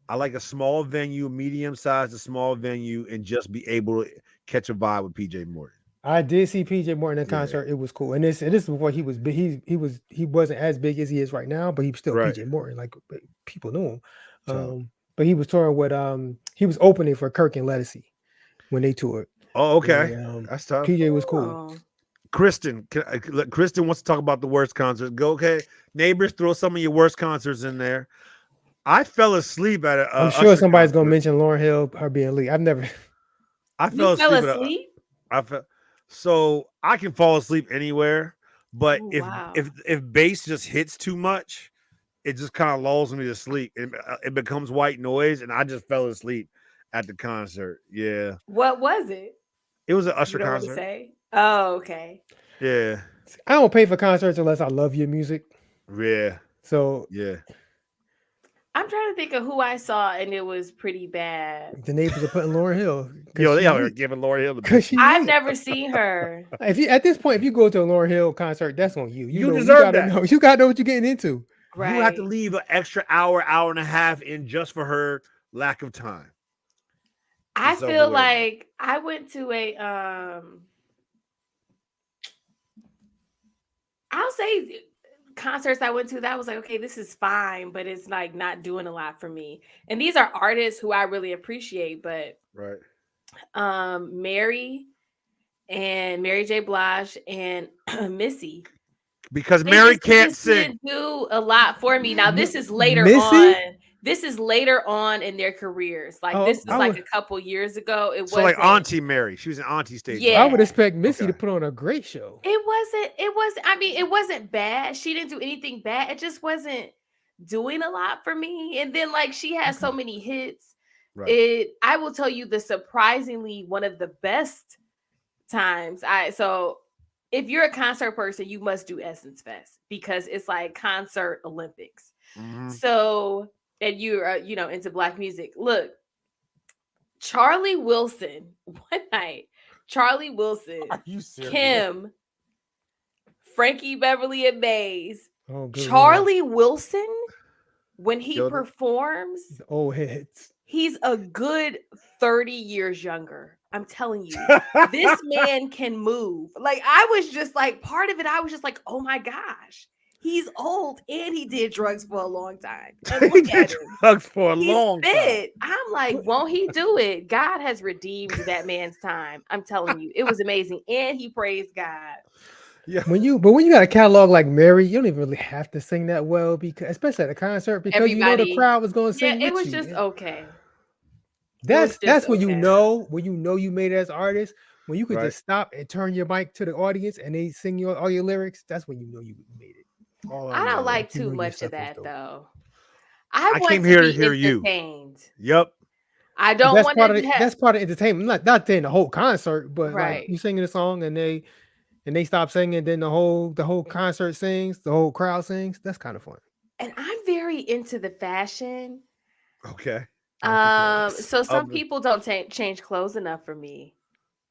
I like a small venue, medium sized to small venue, and just be able to catch a vibe with PJ Morton. I did see PJ Morton in Yeah. concert. It was cool. And this is before he was big. He wasn't as big as he is right now, but he was still Right. PJ Morton. Like people knew him. So But he was touring with he was opening for Kirk and Ledisi when they toured. okay. And, That's tough. PJ was cool. Oh. Kristen, Kristen wants to talk about the worst concerts. Go, okay. Neighbors, throw some of your worst concerts in there. I fell asleep at a I'm sure Usher somebody's gonna concert. mention Lauryn Hill, her being late. I've never. I You fell fell asleep asleep? so I can fall asleep anywhere, but Oh, if wow. if bass just hits too much, it just kind of lulls me to sleep. It becomes white noise, and I just fell asleep at the concert. Yeah, What was it? it was an You Usher don't want to concert. say? Oh, okay. Yeah, I don't pay for concerts unless I love your music. yeah, So yeah. I'm trying to think of who I saw and it was pretty bad. the neighbors are putting Lauryn Hill. Yo, they are giving Lauryn Hill the Because she I've late. never seen her. If you at this point, if you go to a Lauryn Hill concert, that's on you. You know, deserve gotta that. know. You gotta know what you're getting into. Right. You have to leave an extra hour and a half in just for her lack of time. I and feel self-awareness. like I went to a I'll say concerts I went to that was like, okay, this is fine, but it's like not doing a lot for me. And these are artists who I really appreciate, but Right. Mary J. Blige and Missy. Because They Mary just can't sing. didn't do a lot for me. Now this is later Missy? on. This is later on in their careers. Like Oh, this is I like would- a couple years ago. It So like wasn't. Auntie Mary. She was an Auntie stage. Yeah. I would expect Missy Okay. to put on a great show. It wasn't. I mean, it wasn't bad. She didn't do anything bad. It just wasn't doing a lot for me. And then like she has so many hits. Right. I will tell you the surprisingly one of the best times. So if you're a concert person, you must do Essence Fest because it's like concert Olympics. Mhm. So and you're into Black music. Look, Charlie Wilson one night. Charlie Wilson, Are you serious? Kim, Frankie Beverly and Mays, Oh, good Charlie Wilson, when he Killed it. performs, Lord. Old heads. he's a good 30 years younger. I'm telling you, this man can move. Like, I was just like, part of it, I was just like, oh my gosh, he's old and he did drugs for a long time. And He look at did him. drugs for a He's long time. fit. I'm like, won't he do it? God has redeemed that man's time. I'm telling you, it was amazing. And he praised God. Yeah. When you got a catalog like Mary, you don't even really have to sing that well, because especially at a concert, because you know the Everybody- crowd was going to Yeah, sing it with was you. just okay. That's when okay. you know you made it as an artist. When you could Right. just stop and turn your mic to the audience and they sing all your lyrics, that's when you know you made it. All I don't like You too know your much of stuff was that dope. though. I I want came to here to be hear you. entertained. Yep. I don't want to have That's part of entertainment. Not saying the whole concert, but like right. you singing a song and they stop singing, then the whole concert sings, the whole crowd sings. That's kind of fun. And I'm very into the fashion. Okay. So some Um, people don't change clothes enough for me.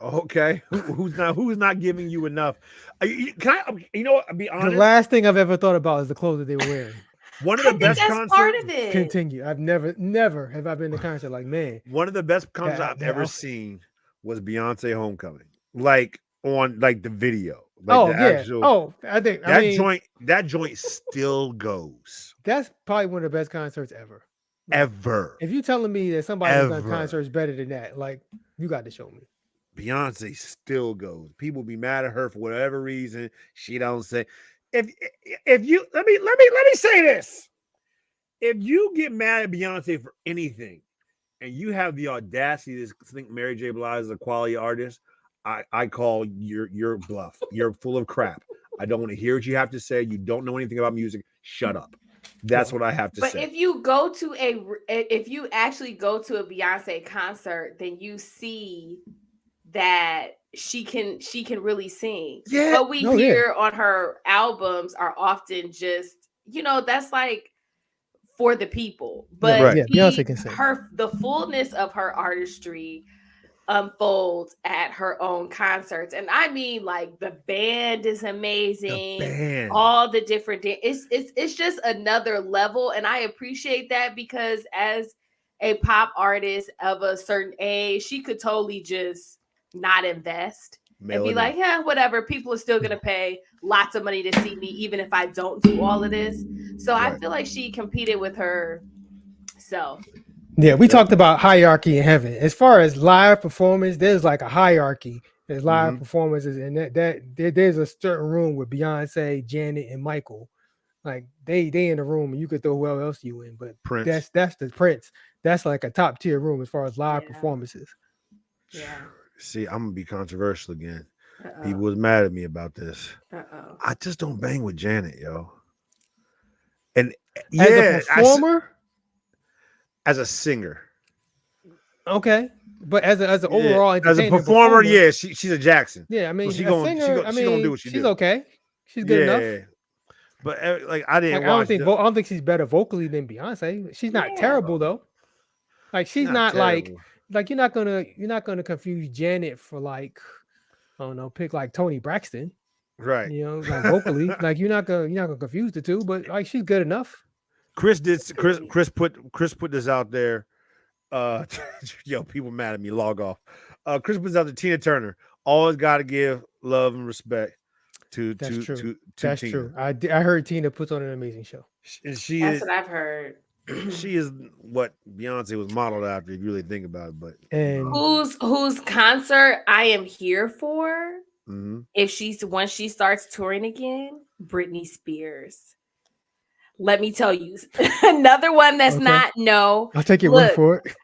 Okay. Who's not giving you enough? Can I? You know what? I'll be The honest. last thing I've ever thought about is the clothes that they were wearing. One of I the think best that's part concerts. of it. Continue. I've never have I been to a concert like, man. One of the best concerts I've ever outfit. seen was Beyonce Homecoming. Like on like the video, like Oh the yeah. actual. Oh, I mean, that joint still goes that's probably one of the best concerts ever. Like, ever. if you're telling me that somebody's done Ever. concerts better than that, like you got to show me. Beyonce still goes. People be mad at her for whatever reason. She don't say. If you let me say this. If you get mad at Beyonce for anything, and you have the audacity to think Mary J. Blige is a quality artist, I call your bluff. You're full of crap. I don't want to hear what you have to say. You don't know anything about music. Shut up. That's what I have to But say. if you actually go to a Beyonce concert, then you see that she can really sing. Yeah. What we hear on her albums are often just, that's like for the people. But Beyonce can sing. the fullness of her artistry unfolds at her own concerts, and I mean, like, the band is amazing. All the different it's just another level, and I appreciate that, because as a pop artist of a certain age, she could totally just not invest and be like, yeah, whatever, people are still gonna pay lots of money to see me even if I don't do all of this. So I feel like she competed with herself. Yeah, we talked about hierarchy in heaven. As far as live performance, there's like a hierarchy. There's live performances, and there's a certain room with Beyonce, Janet, and Michael. Like they in the room, and you could throw whoever else you in, but Prince. That's the Prince. That's like a top tier room as far as live performances. Yeah. See, I'm gonna be controversial again. People was mad at me about this. I just don't bang with Janet, yo. And as a performer. As a singer, okay, but as an overall as a performer, yeah, she's a Jackson. Yeah, I mean, so she gonna do what she she's do. okay, she's good enough. But like I didn't. I don't think she's better vocally than Beyonce. She's not terrible though. Like she's not like you're not gonna confuse Janet for like, I don't know, pick like Toni Braxton, right? Like vocally, like you're not gonna confuse the two, but like she's good enough. Chris put this out there. Yo, people mad at me. Log off. Chris puts out the Tina Turner. Always got to give love and respect to That's Tina. True. I heard Tina puts on an amazing show. That's what I've heard. She is what Beyonce was modeled after, if you really think about it. But whose concert I am here for? Once she starts touring again, Britney Spears. Let me tell you, another one that's not I'll take your word for it.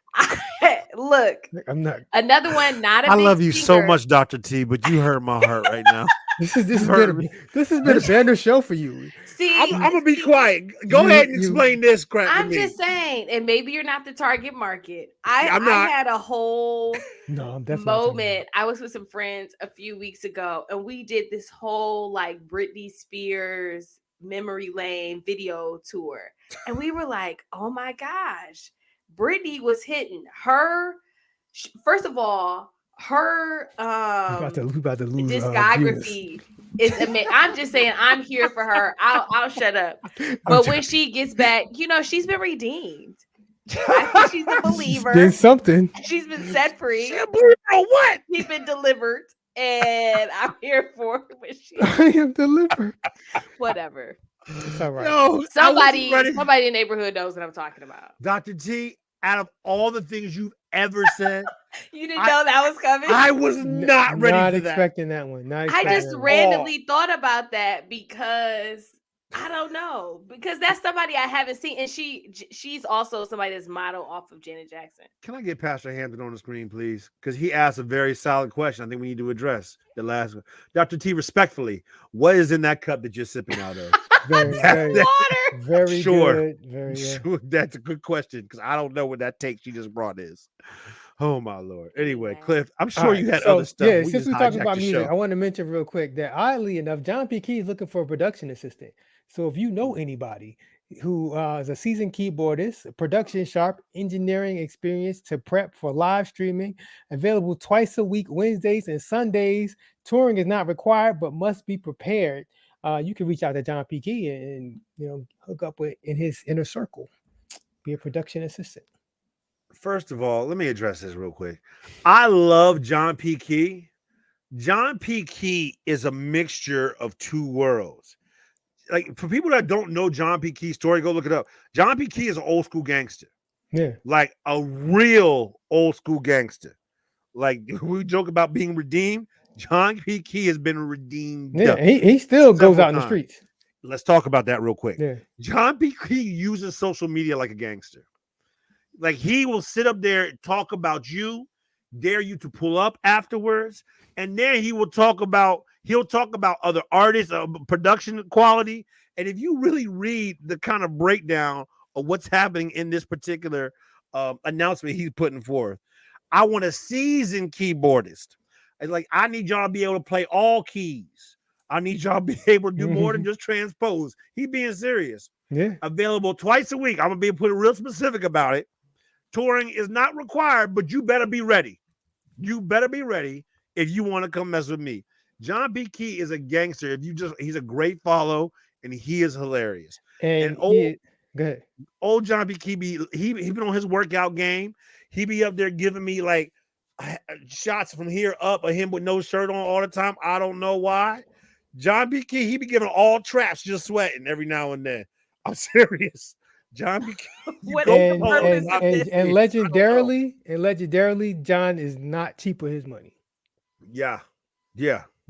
Look, I'm not. Another one, not a I big love you singer. so much, Dr. T, but you hurt my heart right now. This has been a better show for you. See, I'm gonna be quiet. Go ahead and explain this crap to me. I'm just saying, and maybe you're not the target market. I had a whole moment. I was with some friends a few weeks ago, and we did this whole like Britney Spears memory lane video tour, and we were like, oh my gosh, Britney was hitting her. First of all, her about to lose discography is amazing. I'm just saying, I'm here for her. I'll shut up. But when she gets back, she's been redeemed. I think she's a believer. There's something. She's been set free. What? She's been delivered. And I'm here for her when I am delivered. Whatever. It's all right. No, somebody in the neighborhood knows what I'm talking about. Dr. T, out of all the things you've ever said, you didn't know that was coming? I was not ready for expecting that one. I just randomly thought about that because I don't know, because that's somebody I haven't seen, and she's also somebody that's modeled off of Janet Jackson. Can I get Pastor Hampton on the screen, please? Because he asked a very solid question. I think we need to address the last one. Dr. T, respectfully, what is in that cup that you're sipping out of? Very sure. good. Very sure. That's a good question because I don't know what that take she just brought is. Oh my Lord. Anyway, Cliff, I'm sure you had other stuff. Yeah, since we're talking about music, I want to mention real quick that oddly enough, John P. Key is looking for a production assistant. So if you know anybody who is a seasoned keyboardist, production sharp, engineering experience to prep for live streaming, available twice a week, Wednesdays and Sundays. Touring is not required, but must be prepared. You can reach out to John P. Key and hook up with in his inner circle. Be a production assistant. First of all, let me address this real quick. I love John P. Key. John P. Key is a mixture of two worlds. Like, for people that don't know John P. Key's story, go look it up. John P. Key is an old school gangster. Yeah. Like a real old school gangster. Like, we joke about being redeemed. John P. Key has been redeemed. Yeah, he still goes out in the streets. Let's talk about that real quick. Yeah. John P. Key uses social media like a gangster. Like, he will sit up there and talk about you, dare you to pull up afterwards, and then he'll talk about other artists, production quality. And if you really read the kind of breakdown of what's happening in this particular announcement he's putting forth, I want a seasoned keyboardist. Like, I need y'all to be able to play all keys. I need y'all to be able to do more than just transpose. He being serious. Yeah. Available twice a week. I'm gonna be putting real specific about it. Touring is not required, but you better be ready. You better be ready if you want to come mess with me. John P. Key is a gangster. He's a great follow, and he is hilarious. And go ahead. Old John P. Key he been on his workout game. He be up there giving me like shots from here up of him with no shirt on all the time. I don't know why. John P. Key, he be giving all traps just sweating every now and then. I'm serious. John P. Key. And legendarily, John is not cheap with his money. Yeah.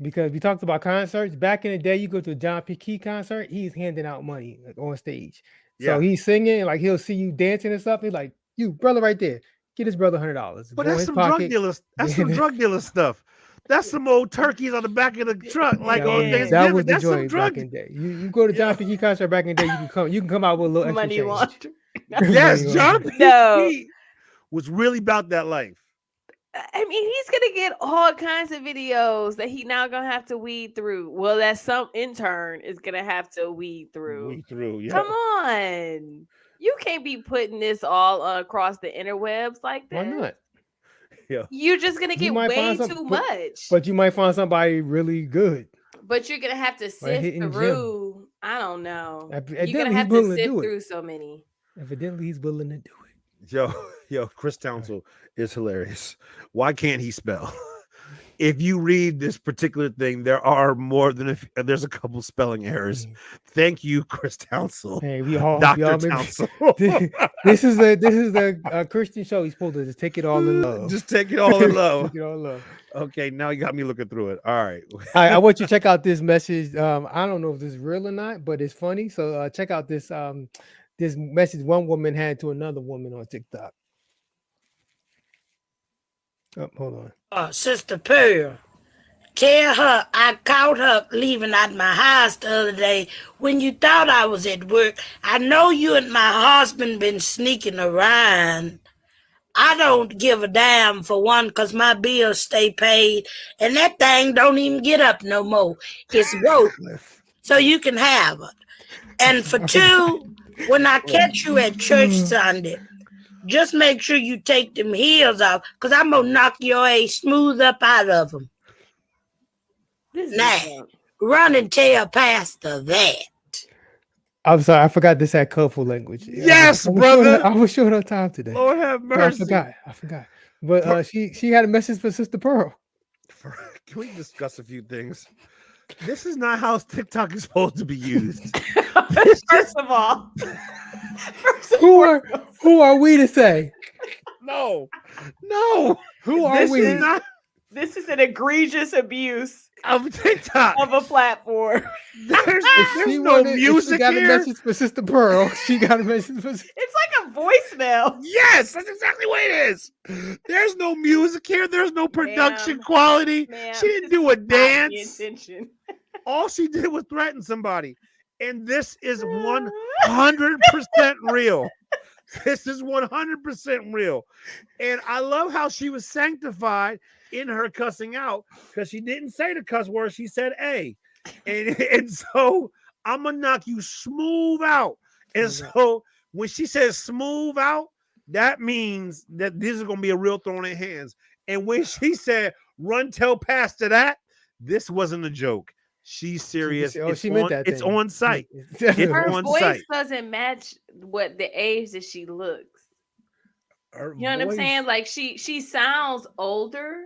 Because we talked about concerts. Back in the day, you go to a John P. Key concert, he's handing out money on stage. So he's singing, like he'll see you dancing and stuff. He's like, "You brother right there, get his brother $100." But that's some drug dealers. That's some drug dealer stuff. That's some old turkeys on the back of the truck, like on Thanksgiving. That was the that's joy back in the day. You go to John P. Key concert back in the day, you can come out with a little extra money laundry. Yes, John P. Key was really about that life. I mean, he's gonna get all kinds of videos that he now gonna have to weed through. Well, that some intern is gonna have to weed through. Yeah. Come on, you can't be putting this all across the interwebs like this. Why not? Yeah. You're just gonna get way too much. But you might find somebody really good. But you're gonna have to sift through. I don't know. You're gonna have to sift through so many. Evidently, he's willing to do it. Yo, Chris Townsend is hilarious. Why can't he spell? If you read this particular thing, there are there's a couple spelling errors. Thank you, Chris Townsend. Hey, Dr. Townsend. This is a Christian show. He's supposed to just take it all in love. Just take it all in love. Take it all in love. Okay, now you got me looking through it. All right. I want you to check out this message. I don't know if this is real or not, but it's funny. So check out this this message one woman had to another woman on TikTok. Oh, hold on. Sister Pearl, tell her I caught her leaving out my house the other day when you thought I was at work. I know you and my husband been sneaking around. I don't give a damn, for one, because my bills stay paid, and that thing don't even get up no more. It's broke, so you can have it. And for two, when I catch you at church Sunday, just make sure you take them heels off, because I'm going to knock your ass smooth up out of them. Now, run and tell Pastor that. I'm sorry, I forgot this had colorful language. Yes, brother. I was short on time today. Lord have mercy. I forgot. But she had a message for Sister Pearl. Can we discuss a few things? This is not how TikTok is supposed to be used. First of all, who are we to say? No. Who are we? This is an egregious abuse of TikTok of a platform. There's She no wanted- if music she got here. a message for Sister Pearl. She got a message for It's like a voicemail. Yes, that's exactly what it is. There's no music here. There's no production Ma'am, quality. Ma'am, She didn't this do a is not the dance. intention. All she did was threaten somebody. And this is 100% real. This is 100% real. And I love how she was sanctified in her cussing out because she didn't say the cuss word. She said A. And so I'm going to knock you smooth out. And so when she says smooth out, that means that this is going to be a real thrown in hands. And when she said run tell pastor that, this wasn't a joke. She's serious. She meant that. It's thing. on site. Her on voice site. doesn't match what the age that she looks. Her You know what I'm voice- saying? Like she sounds older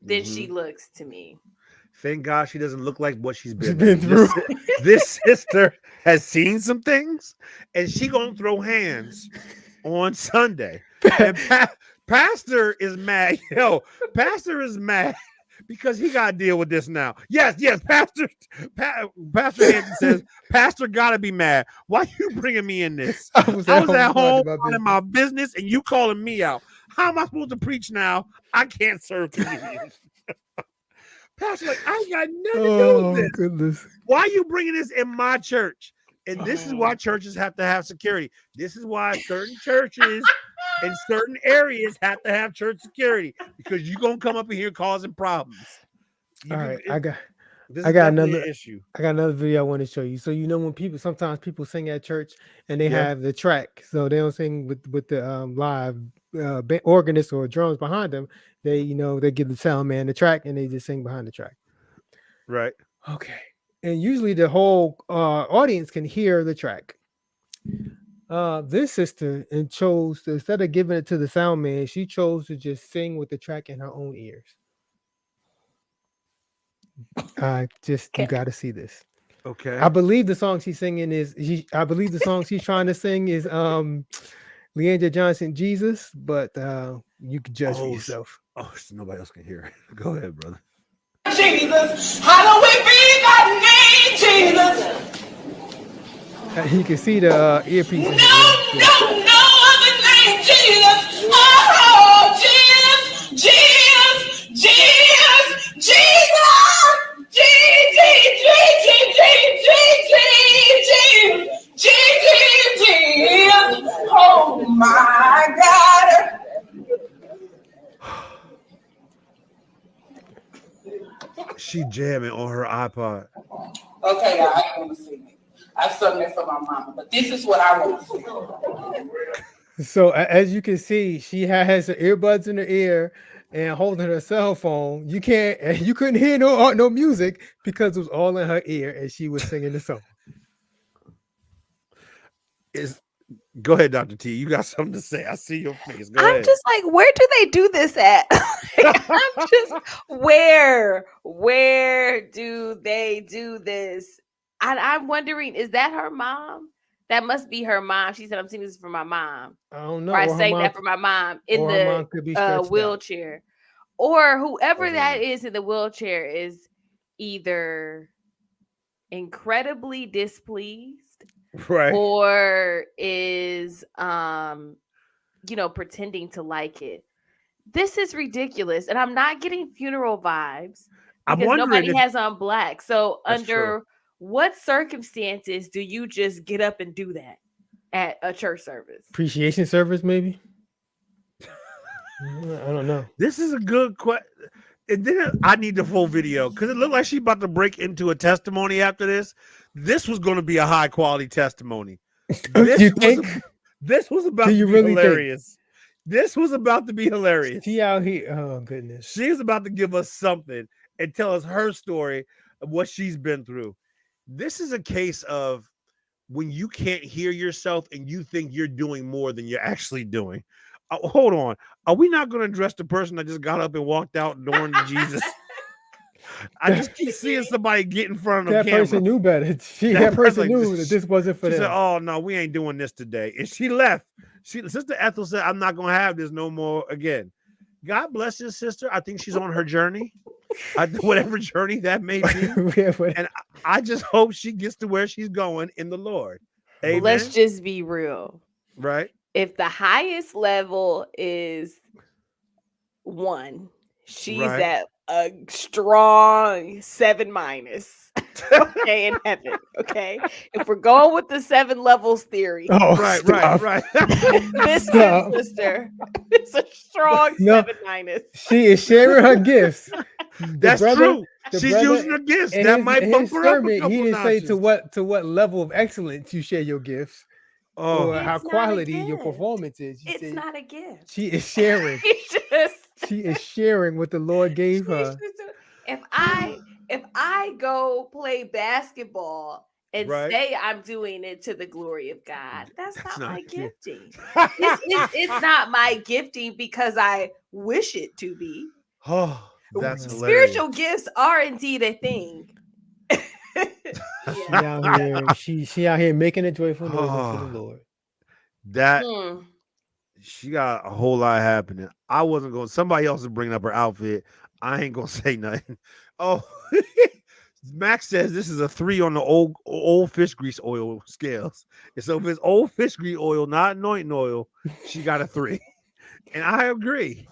than she Mhm. looks to me. Thank God she doesn't look like what she's been, been through. This sister has seen some things, and she gonna throw hands on Sunday. And Pastor is mad. Yo, Pastor is mad because he got to deal with this now. Yes, Pastor Hanson says, Pastor got to be mad. Why you bringing me in this? I was at home minding my business, and you calling me out. How am I supposed to preach now? I can't serve communion. Pastor, like, I ain't got nothing to do with this. Goodness. Why are you bringing this in my church? And this is why churches have to have security. This is why certain churches in certain areas have to have church security, because you're gonna come up in here causing problems. All right, I got another another issue. I got another video I want to show you. So you know when sometimes people sing at church and they Yeah. have the track, so they don't sing with the live organist or drums behind them. They they give the sound man the track and they just sing behind the track. Right. Okay. And usually the whole audience can hear the track. This sister chose to, instead of giving it to the sound man, she chose to just sing with the track in her own ears. You got to see this. Okay. I believe the song she's singing I believe the song she's trying to sing is Leandra Johnson, Jesus, but you can judge for yourself. So nobody else can hear it. Go ahead, brother. Jesus, hallowed be thy name, Jesus. You can see the earpiece. No other name, Jesus. Oh, Jesus, Jesus, Jesus, Jesus, Jesus. Oh my God. She jamming on her iPod. Okay, I ain't want to see it. I sung it for my mama, but this is what I want to see. So as you can see, she has her earbuds in her ear and holding her cell phone. You couldn't hear no music because it was all in her ear and she was singing the song. Go ahead, Dr. T. You got something to say. I see your face. Go I'm ahead. just like, where do they do this at? I'm just where do they do this? I'm wondering, is that her mom? That must be her mom. She said, I'm singing this for my mom. I don't know. Or I sang that for my mom in the wheelchair. Or whoever that is in the wheelchair is either incredibly displeased, right, or is pretending to like it. This is ridiculous, and I'm not getting funeral vibes because nobody has on black. So under what circumstances do you just get up and do that at a church service? Appreciation service, maybe. I don't know. This is a good question. And then I need the full video because it looked like she about to break into a testimony after this. This was going to be a high quality testimony. You think? This was about to be hilarious. This was about to be hilarious. She out here. Oh, goodness. She's about to give us something and tell us her story of what she's been through. This is a case of when you can't hear yourself and you think you're doing more than you're actually doing. Hold on. Are we not going to address the person that just got up and walked out during Jesus? I just keep seeing somebody get in front of the camera. That person knew better. That person knew that this wasn't for them. She said, oh, no, we ain't doing this today. And she left. Sister Ethel said, I'm not going to have this no more again. God bless his sister. I think she's on her journey, whatever journey that may be. And I just hope she gets to where she's going in the Lord. Amen. Let's just be real. Right. If the highest level is 1, she's Right. at a strong 7 minus. Okay, in heaven. Okay, if we're going with the 7 levels theory, Right. this sister is a strong 7 minus. She is sharing her gifts. That's true. She's using her gifts. That might bump her up a couple He didn't notches. say to what level of excellence you share your gifts. Or how quality your performance is. It's not a gift. She is sharing. She is sharing what the Lord gave her. If I go play basketball and say I'm doing it to the glory of God, that's not my gifting. It's not my gifting because I wish it to be. Oh, that's hilarious. Spiritual gifts are indeed a thing. She out here making a joyful noise unto the Lord. That she got a whole lot happening. I wasn't going. Somebody else is bringing up her outfit. I ain't gonna say nothing. Oh, Max says this is a 3 on the old fish grease oil scales. And so if it's old fish grease oil, not anointing oil, she got a 3. And I agree.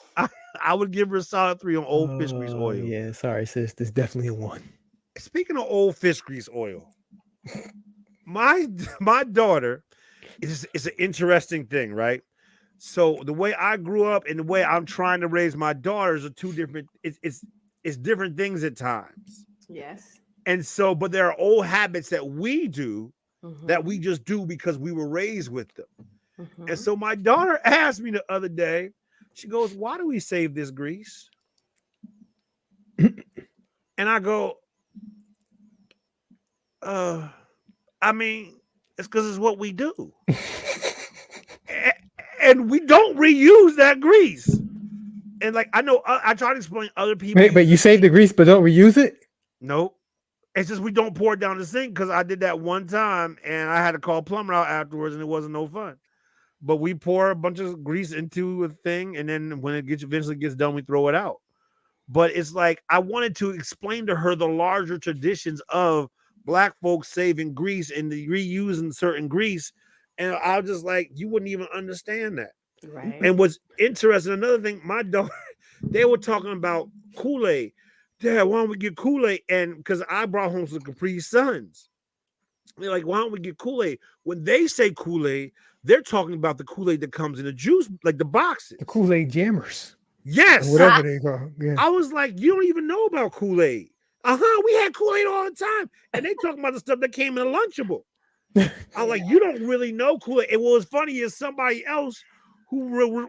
I would give her a solid 3 on old fish grease oil. Yeah, sorry, sis. There's definitely a 1. Speaking of old fish grease oil, my daughter is an interesting thing, right? So the way I grew up and the way I'm trying to raise my daughters are two different. It's different things at times. Yes. And so, but there are old habits that we do that we just do because we were raised with them. And so my daughter asked me the other day, she goes, "Why do we save this grease?" And I go, I mean, it's because it's what we do. And we don't reuse that grease. And like, I know I try to explain other people. Wait, but you save the grease, but don't reuse it? Nope. It's just we don't pour it down the sink because I did that one time and I had to call a plumber out afterwards and it wasn't no fun. But we pour a bunch of grease into a thing and then when it eventually gets done, we throw it out. But it's like I wanted to explain to her the larger traditions of Black folks saving grease and the reusing certain grease. And I was just like, you wouldn't even understand that. Right. And what's interesting, another thing, my daughter, they were talking about Kool-Aid. Dad, why don't we get Kool-Aid? And because I brought home some Capri Suns. They're like, why don't we get Kool-Aid? When they say Kool-Aid, they're talking about the Kool-Aid that comes in the juice, like the boxes. The Kool-Aid jammers. Yes. Whatever they call. Yeah. I was like, you don't even know about Kool-Aid. We had Kool-Aid all the time. And they talking about the stuff that came in a Lunchable. I'm like, you don't really know Kool-Aid. And what was funny is somebody else who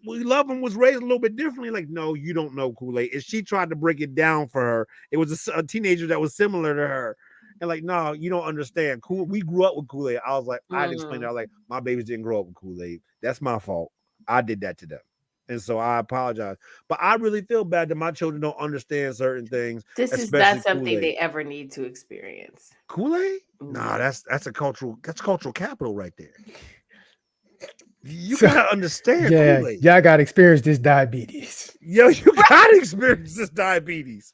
we love him was raised a little bit differently. Like, no, you don't know Kool-Aid. And she tried to break it down for her. It was a teenager that was similar to her. And like, no, you don't understand. We grew up with Kool-Aid. I was like, I had to explain that. I was like, my babies didn't grow up with Kool-Aid. That's my fault. I did that to them. And so I apologize. But I really feel bad that my children don't understand certain things. This is not something Kool-Aid. They ever need to experience. Kool-Aid? Nah, that's cultural capital right there. You gotta understand Kool-Aid. Y'all gotta experience this diabetes. Yo, you gotta experience this diabetes.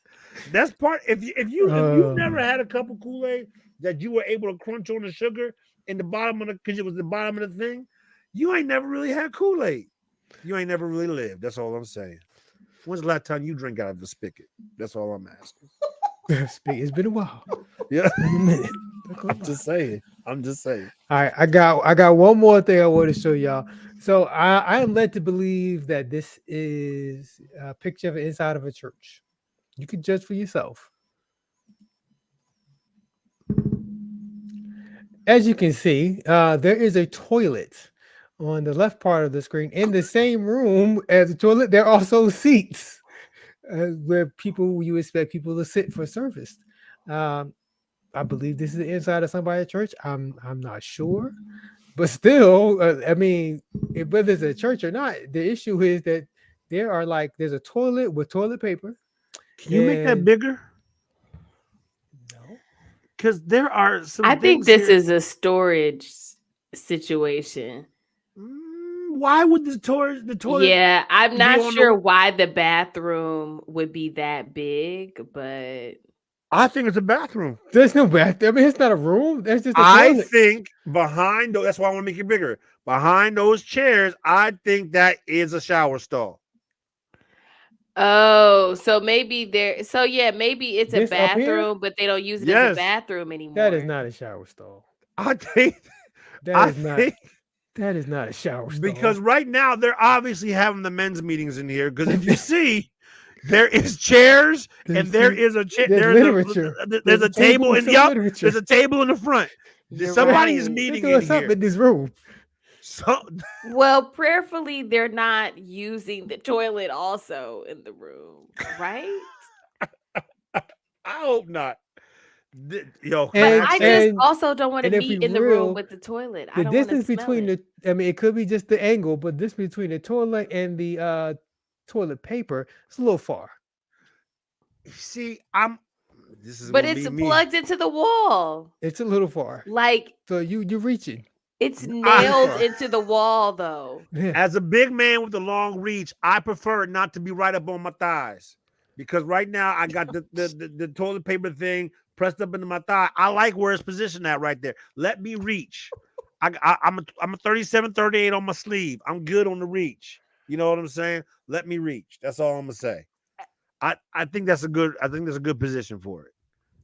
That's part. If you never had a cup of Kool-Aid that you were able to crunch on the sugar in the bottom of because it was the bottom of the thing, you ain't never really had Kool-Aid. You ain't never really lived. That's all I'm saying. When's the last time you drink out of the spigot? That's all I'm asking. It's been a while. Yeah, it's been a minute. I'm just saying. All right, I got one more thing I want to show y'all. So I am led to believe that this is a picture of the inside of a church. You can judge for yourself. As you can see, there is a toilet on the left part of the screen. In the same room as the toilet, there are also seats where you expect people to sit for service. I believe this is the inside of somebody's church. I'm not sure, but still, I mean, whether it's a church or not, the issue is that there's a toilet with toilet paper. Can you make that bigger? No, because there are some. I think this is a storage situation. why would the toilet? Yeah, I'm be not on sure the- why the bathroom would be that big, but I think it's a bathroom. There's no bathroom. I mean, it's not a room. That's just a I toilet. think behind those, that's why I want to make it bigger. Behind those chairs, I think that is a shower stall. oh, so maybe there. So yeah, maybe it's a This up here? bathroom, but they don't use it as Yes. a bathroom anymore. That is not a shower stall. I think That I is not. think That is not a shower stall. because right now they're obviously having the men's meetings in here. Because if you see, there is chairs and there is a chair. There's literature. There's a table in some the literature. There's a table in the front. You're Somebody is right. They're meeting doing in something here. in this room. So Well, prayerfully, they're not using the toilet also in the room, right? I hope not. Yo, But And- I just and- also don't want to and if meet we in the real, room with the toilet. I The don't want to distance smell between it. I mean, it could be just the angle, but this between the toilet and the toilet paper, it's a little far. see, this is But gonna it's be me. plugged into the wall. It's a little far. Like So you're reaching. it's nailed far. into the wall, though. Yeah. As a big man with a long reach, I prefer it not to be right up on my thighs because right now I got the toilet paper thing pressed up into my thigh. I like where it's positioned at right there. Let me reach. I'm a 37, 38 on my sleeve. I'm good on the reach. You know what I'm saying? Let me reach. That's all I'm gonna say. I think that's a good position for it.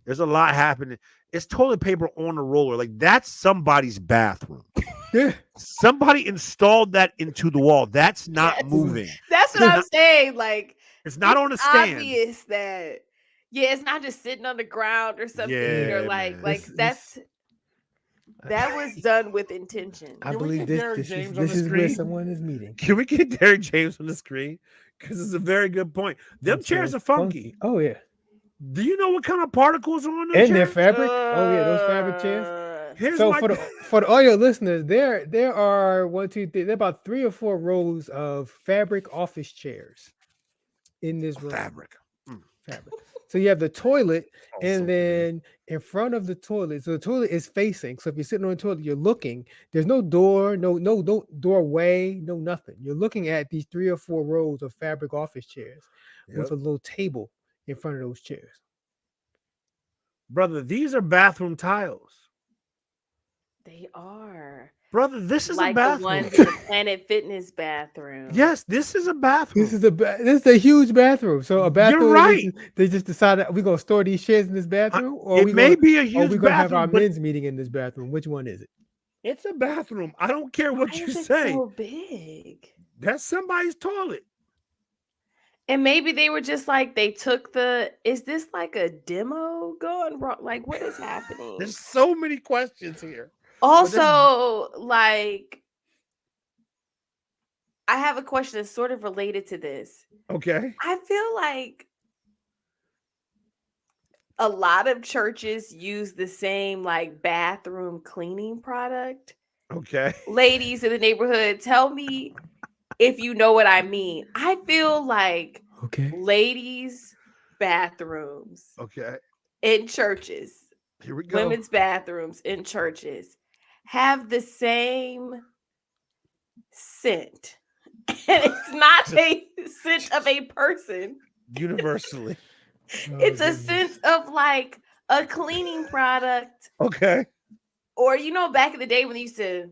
There's a lot happening. It's toilet paper on a roller. Like that's somebody's bathroom. Yeah. Somebody installed that into the wall. That's not Yes. moving. That's what I'm saying. Like It's not on a stand. obvious that it's not just sitting on the ground or something, Yeah, or like man. that was done with intention. I Can we believe get Derek this James on is the where screen? someone is meeting. Can we get Derek James on the screen? Because it's a very good point. Them That chairs sounds are funky. Oh yeah. Do you know what kind of particles are on them And their chairs? fabric. Oh yeah, those fabric chairs. Here's So my for the audio listeners, there are 1, 2, 3. There are about 3 or 4 rows of fabric office chairs in this room. fabric. Fabric. So you have the toilet, Also and good. then in front of the toilet, so the toilet is facing. So if you're sitting on the toilet, you're looking. There's no door, no doorway, no nothing. You're looking at these 3 or 4 rows of fabric office chairs with Yep. a little table in front of those chairs. Brother, these are bathroom tiles. They are Brother, this is like a the bathroom. ones in the Planet Fitness bathroom. Yes, this is a bathroom. This is a huge bathroom. So a bathroom. right. They just decided we're gonna store these chairs in this bathroom, or It we may gonna, be a or huge we gonna have our bathroom, but men's meeting in this bathroom. Which one is it? it's a bathroom. I don't care what Why you is it say. so big? That's somebody's toilet. And maybe they were just like they took is this like a demo going wrong? Like what is happening? There's so many questions here. Also, like I have a question that's sort of related to this. Okay. I feel like a lot of churches use the same like bathroom cleaning product. Okay. Ladies in the neighborhood, tell me if you know what I mean. I feel like Okay. ladies' bathrooms Okay. in churches, Here we go. women's bathrooms in churches have the same scent. And it's not a scent of a person. Universally. It's a sense of like a cleaning product. Okay. Or back in the day when they used to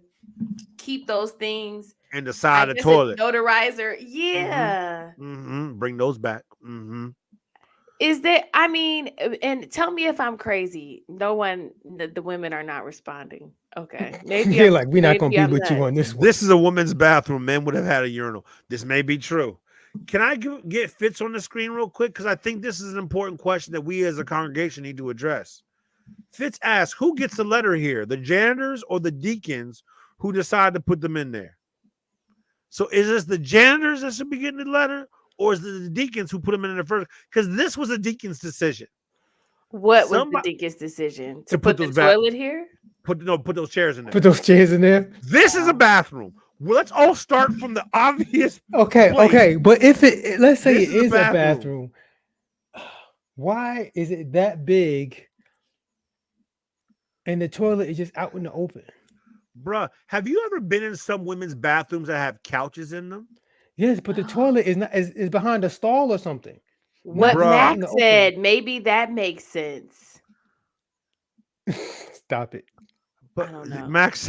keep those things And the side of the guess a toilet. notarizer. Yeah. Bring those back. Is there, I mean, and tell me if I'm crazy. No one, the women are not responding. Okay. Maybe They're I'm- like, we're not gonna maybe be I'm with you nuts. on this one. This is a woman's bathroom. Men would have had a urinal. This may be true. Can I get Fitz on the screen real quick? Because I think this is an important question that we as a congregation need to address. Fitz asks, who gets the letter here? The janitors or the deacons who decide to put them in there? So is this the janitors that should be getting the letter? Or is it the deacons who put them in the first? Because this was a deacon's decision. What was the Somebody- deacon's decision? To To put put the those back- toilet here? Put those chairs in there. Put those chairs in there. This is a bathroom. Well, let's all start from the obvious. Okay, place. okay. But if let's say This it is a is a bathroom. bathroom, why is it that big and the toilet is just out in the open? Bruh, have you ever been in some women's bathrooms that have couches in them? Yes, but the toilet is not is behind a stall or something. What Not Bruh. in Mac the open. said, maybe that makes sense. Stop it. But don't know. Max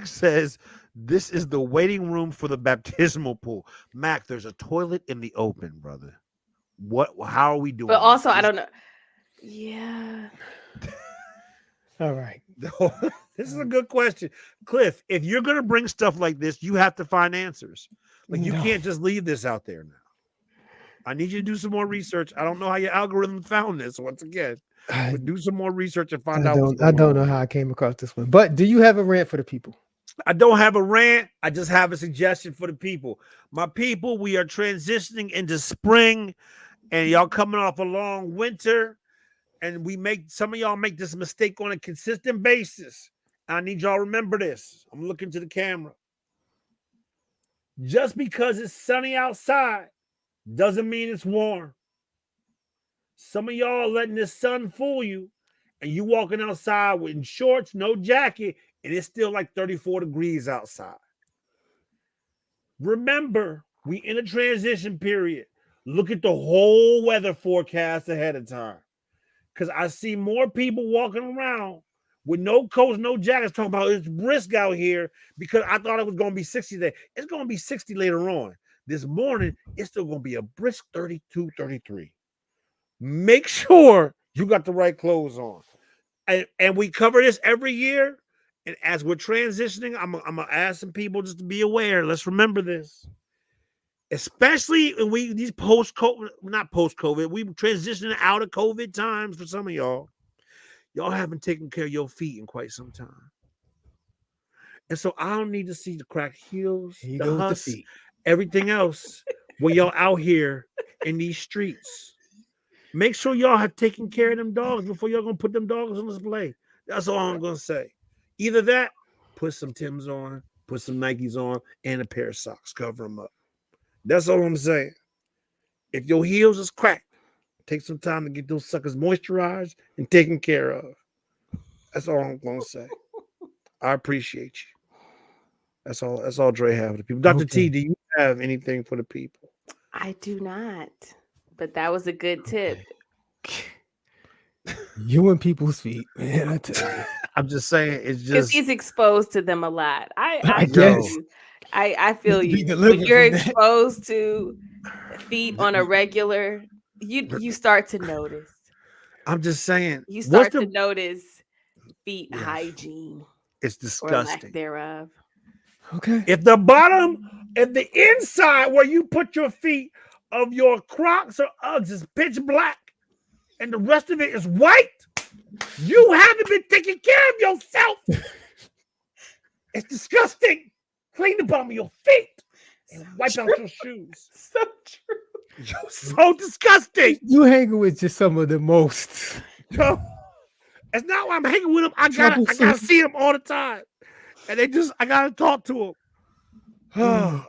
says this is the waiting room for the baptismal pool. Mac, there's a toilet in the open, brother. How are we doing? But also, this? I don't know. Yeah. All right. This is a good question. Cliff, if you're gonna bring stuff like this, you have to find answers. Like you No. can't just leave this out there now. I need you to do some more research. I don't know how your algorithm found this once again. But do some more research and find out what's going on. I don't know how I came across this one. But do you have a rant for the people? I don't have a rant. I just have a suggestion for the people. My people, we are transitioning into spring, and y'all coming off a long winter, and some of y'all make this mistake on a consistent basis. I need y'all to remember this. I'm looking to the camera. Just because it's sunny outside doesn't mean it's warm. Some of y'all are letting the sun fool you, and you walking outside with shorts, no jacket, and it's still like 34 degrees outside. Remember, we in a transition period. Look at the whole weather forecast ahead of time. Because I see more people walking around with no coats, no jackets, talking about it's brisk out here because I thought it was going to be 60 today. It's going to be 60 later on. This morning, it's still going to be a brisk 32, 33. Make sure you got the right clothes on. And we cover this every year. And as we're transitioning, I'm going to ask some people just to be aware. Let's remember this. Especially when these post-COVID, not post-COVID, we transitioning out of COVID times for some of y'all. Y'all haven't taken care of your feet in quite some time. And so I don't need to see the cracked heels, the husks, everything else when y'all out here in these streets. Make sure y'all have taken care of them dogs before y'all going to put them dogs on display. That's all I'm going to say. Either that, put some Timbs on, put some Nikes on, and a pair of socks. Cover them up. That's all I'm saying. If your heels is cracked, take some time to get those suckers moisturized and taken care of. That's all I'm going to say. I appreciate you. That's all Dre have for the people. Dr. T, do you have anything for the people? I do not. But that was a good tip. You and people's feet, man. I tell you. I'm just saying, it's Because just he's exposed to them a lot. I guess. I feel Need to be you. delivered When you're from that. exposed to feet on a regular, you start to notice. I'm just saying. You start to notice feet hygiene. It's Or lack disgusting. thereof. Okay. If the inside where you put your feet of your Crocs or Uggs is pitch black and the rest of it is white, you haven't been taking care of yourself. It's disgusting. Clean the bottom of your feet and wipe out your shoes. So true. You're so disgusting. You hanging with just some of the most. It's not why I'm hanging with them. I gotta see them all the time. And I gotta talk to them.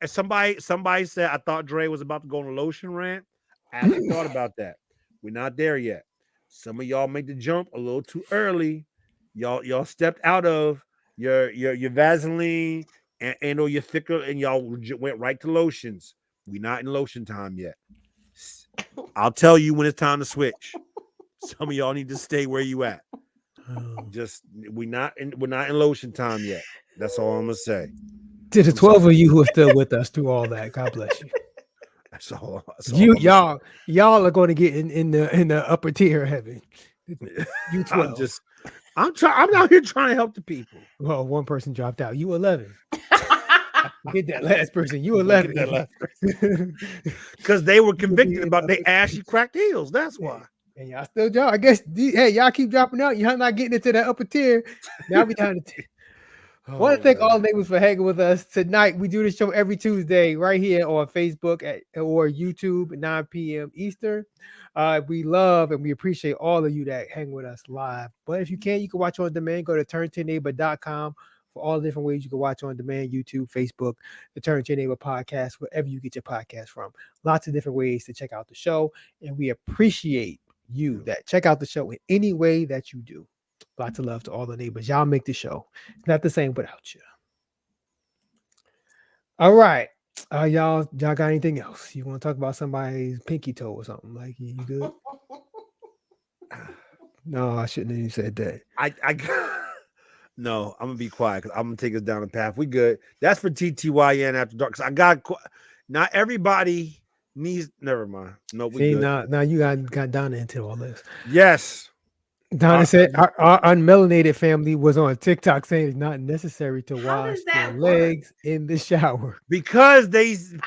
Somebody said I thought Dre was about to go on a lotion rant. I actually thought about that. We're not there yet. Some of y'all made the jump a little too early. Y'all stepped out of your Vaseline and or your thicker, and y'all went right to lotions. We're not in lotion time yet. I'll tell you when it's time to switch. Some of y'all need to stay where you at. We're not in lotion time yet. That's all I'm gonna say. To the 12 of you who are still with us through all that, God bless you. That's all y'all are going to get in the upper tier of heaven. You 12. I'm out here trying to help the people. Well, one person dropped out. You 11. Get that last person. You 11. Because they were convicted about they ashy cracked heels. That's why. And y'all still drop. I guess, hey, y'all keep dropping out. Y'all not getting into that upper tier. Now we down to I want to thank all the neighbors for hanging with us tonight. We do this show every Tuesday right here on Facebook or YouTube at 9 p.m. Eastern. We love and we appreciate all of you that hang with us live. But if you can, you can watch on demand. Go to turn10neighbor.com for all the different ways you can watch on demand, YouTube, Facebook, the Turn 10 Neighbor podcast, wherever you get your podcast from. Lots of different ways to check out the show. And we appreciate you that check out the show in any way that you do. Lots of love to all the neighbors. Y'all make the show. It's not the same without you. All right. Y'all got anything else? You want to talk about somebody's pinky toe or something? Like you good? No, I shouldn't have even said that. No, I'm gonna be quiet because I'm gonna take us down the path. We good. That's for TTYN after dark. Cause I got not everybody needs. Never mind. No, we See, good. now you got Donna into all this. Yes. Donna said our unmelanated family was on TikTok saying it's not necessary to How wash does that their work? legs in the shower. Because How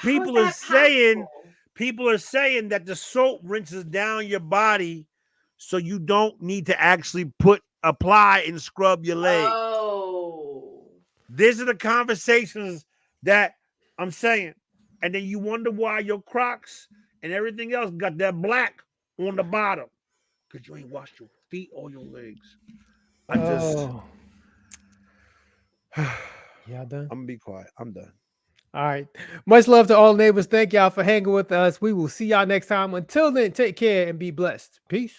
people is are that saying possible? that the soap rinses down your body, so you don't need to actually apply and scrub your legs. Oh. These are the conversations that I'm saying. And then you wonder why your Crocs and everything else got that black on the bottom. Because you ain't washed your feet or your legs. Y'all done? I'm gonna be quiet. I'm done. All right. Much love to all neighbors. Thank y'all for hanging with us. We will see y'all next time. Until then, take care and be blessed. Peace.